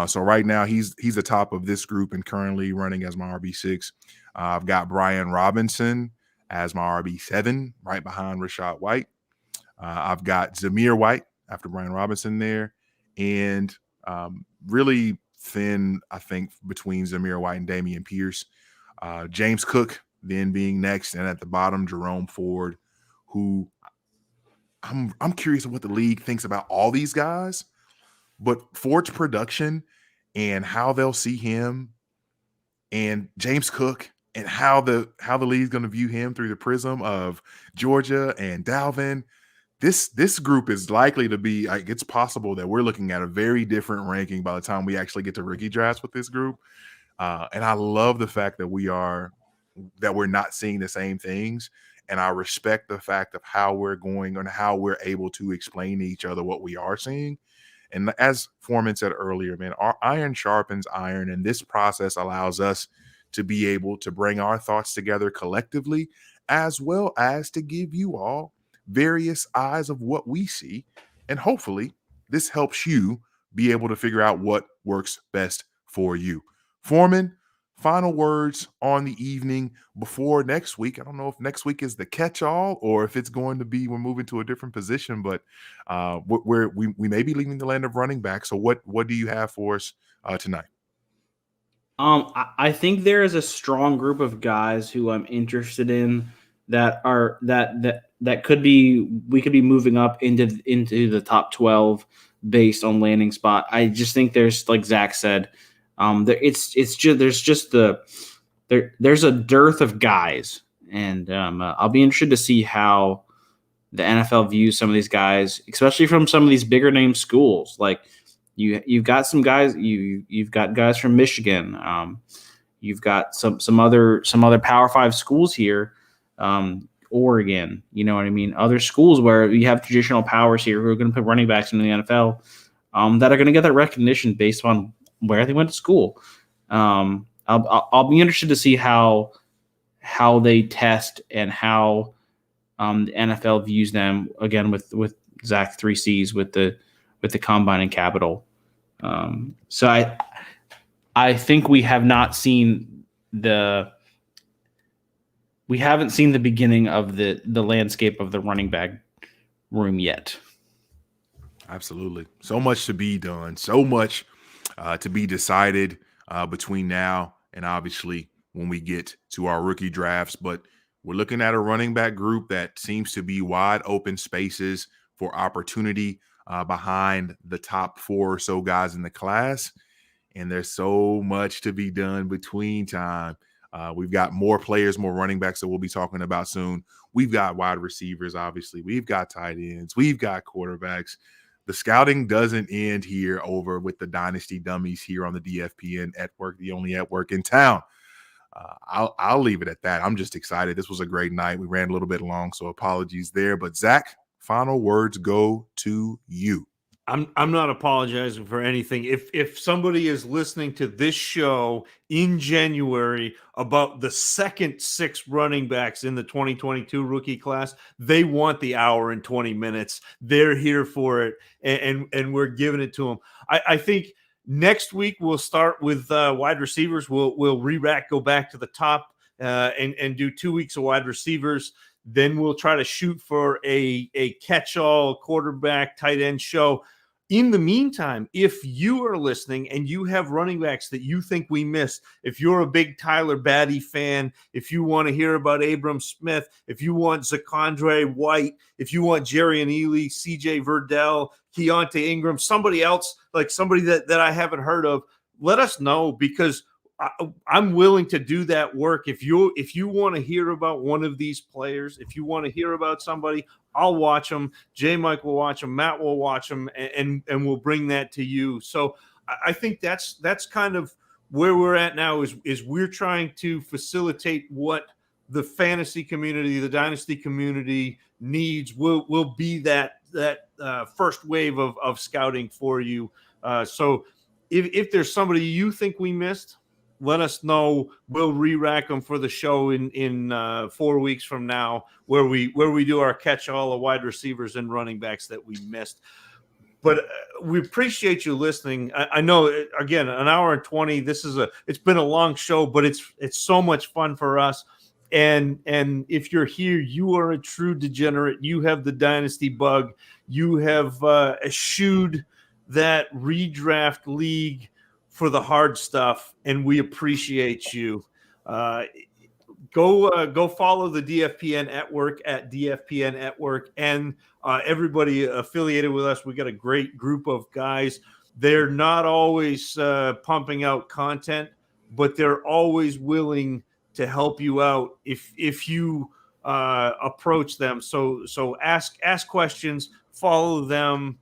S2: So right now he's the top of this group and currently running as my RB6. I've got Brian Robinson as my RB7, right behind Rachaad White. I've got Zamir White after Brian Robinson there, and really thin, I think, between Zamir White and Damien Pierce. James Cook then being next, and at the bottom, Jerome Ford, who I'm curious of what the league thinks about all these guys, but Ford's production and how they'll see him, and James Cook, and how the league's going to view him through the prism of Georgia and Dalvin. This group is likely to be, like, it's possible that we're looking at a very different ranking by the time we actually get to rookie drafts with this group. And I love the fact that we're not seeing the same things. And I respect the fact of how we're going and how we're able to explain to each other what we are seeing. And as Foreman said earlier, man, our iron sharpens iron. And this process allows us to be able to bring our thoughts together collectively, as well as to give you all various eyes of what we see. And hopefully this helps you be able to figure out what works best for you. Foreman, final words on the evening before next week. I don't know if next week is the catch-all or if it's going to be we're moving to a different position, but we may be leaving the land of running back. So what do you have for us tonight?
S4: I think there is a strong group of guys who I'm interested in that could be, we could be moving up into the top 12 based on landing spot. I just think there's, like Zach said, there's a dearth of guys, and I'll be interested to see how the NFL views some of these guys, especially from some of these bigger name schools. Like you've got some guys, you've got guys from Michigan, you've got some other Power 5 schools here. Oregon, you know what I mean? Other schools where you have traditional powers here who are going to put running backs into the NFL that are going to get that recognition based on where they went to school. I'll be interested to see how they test and how the NFL views them, again with Zach 3Cs with the combine and capital. So I think we have not seen we haven't seen the beginning of the landscape of the running back room yet.
S2: Absolutely. So much to be done. So much to be decided between now and obviously when we get to our rookie drafts. But we're looking at a running back group that seems to be wide open spaces for opportunity behind the top 4 or so guys in the class. And there's so much to be done between time. We've got more players, more running backs that we'll be talking about soon. We've got wide receivers, obviously. We've got tight ends. We've got quarterbacks. The scouting doesn't end here over with the Dynasty Dummies here on the DFPN network, the only network in town. I'll leave it at that. I'm just excited. This was a great night. We ran a little bit long, so apologies there. But Zach, final words go to you.
S1: I'm not apologizing for anything. If somebody is listening to this show in January about the second 6 running backs in the 2022 rookie class, they want the hour and 20 minutes. They're here for it, and we're giving it to them. I think next week we'll start with wide receivers. We'll re-rack, go back to the top, and do 2 weeks of wide receivers. Then we'll try to shoot for a catch-all quarterback tight end show. In the meantime, if you are listening and you have running backs that you think we missed, if you're a big Tyler Batty fan, if you want to hear about Abram Smith, if you want Zakondre White, if you want Jerry and Ely, CJ Verdell, Keontae Ingram, somebody else, like somebody that I haven't heard of, let us know, because I'm willing to do that work. If you want to hear about one of these players, if you want to hear about somebody, I'll watch them. JMic will watch them. Matt will watch them, and we'll bring that to you. So I think that's kind of where we're at now. Is we're trying to facilitate what the fantasy community, the dynasty community needs. Will be that first wave of scouting for you. So if there's somebody you think we missed, let us know. We'll re-rack them for the show in 4 weeks from now, where we do our catch-all of wide receivers and running backs that we missed. But we appreciate you listening. I know, again, an hour and 20. It's been a long show, but it's so much fun for us. And if you're here, you are a true degenerate. You have the dynasty bug. You have eschewed that redraft league for the hard stuff, and we appreciate you. Go follow the DFPN Network at DFPN Network, and everybody affiliated with us. We got a great group of guys. They're not always pumping out content, but they're always willing to help you out if you approach them. So ask questions, follow them,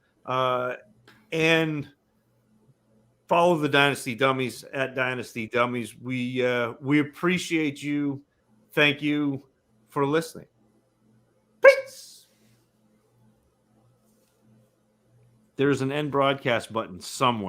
S1: and follow the Dynasty Dummies at Dynasty Dummies. We appreciate you. Thank you for listening. Peace. There's an end broadcast button somewhere.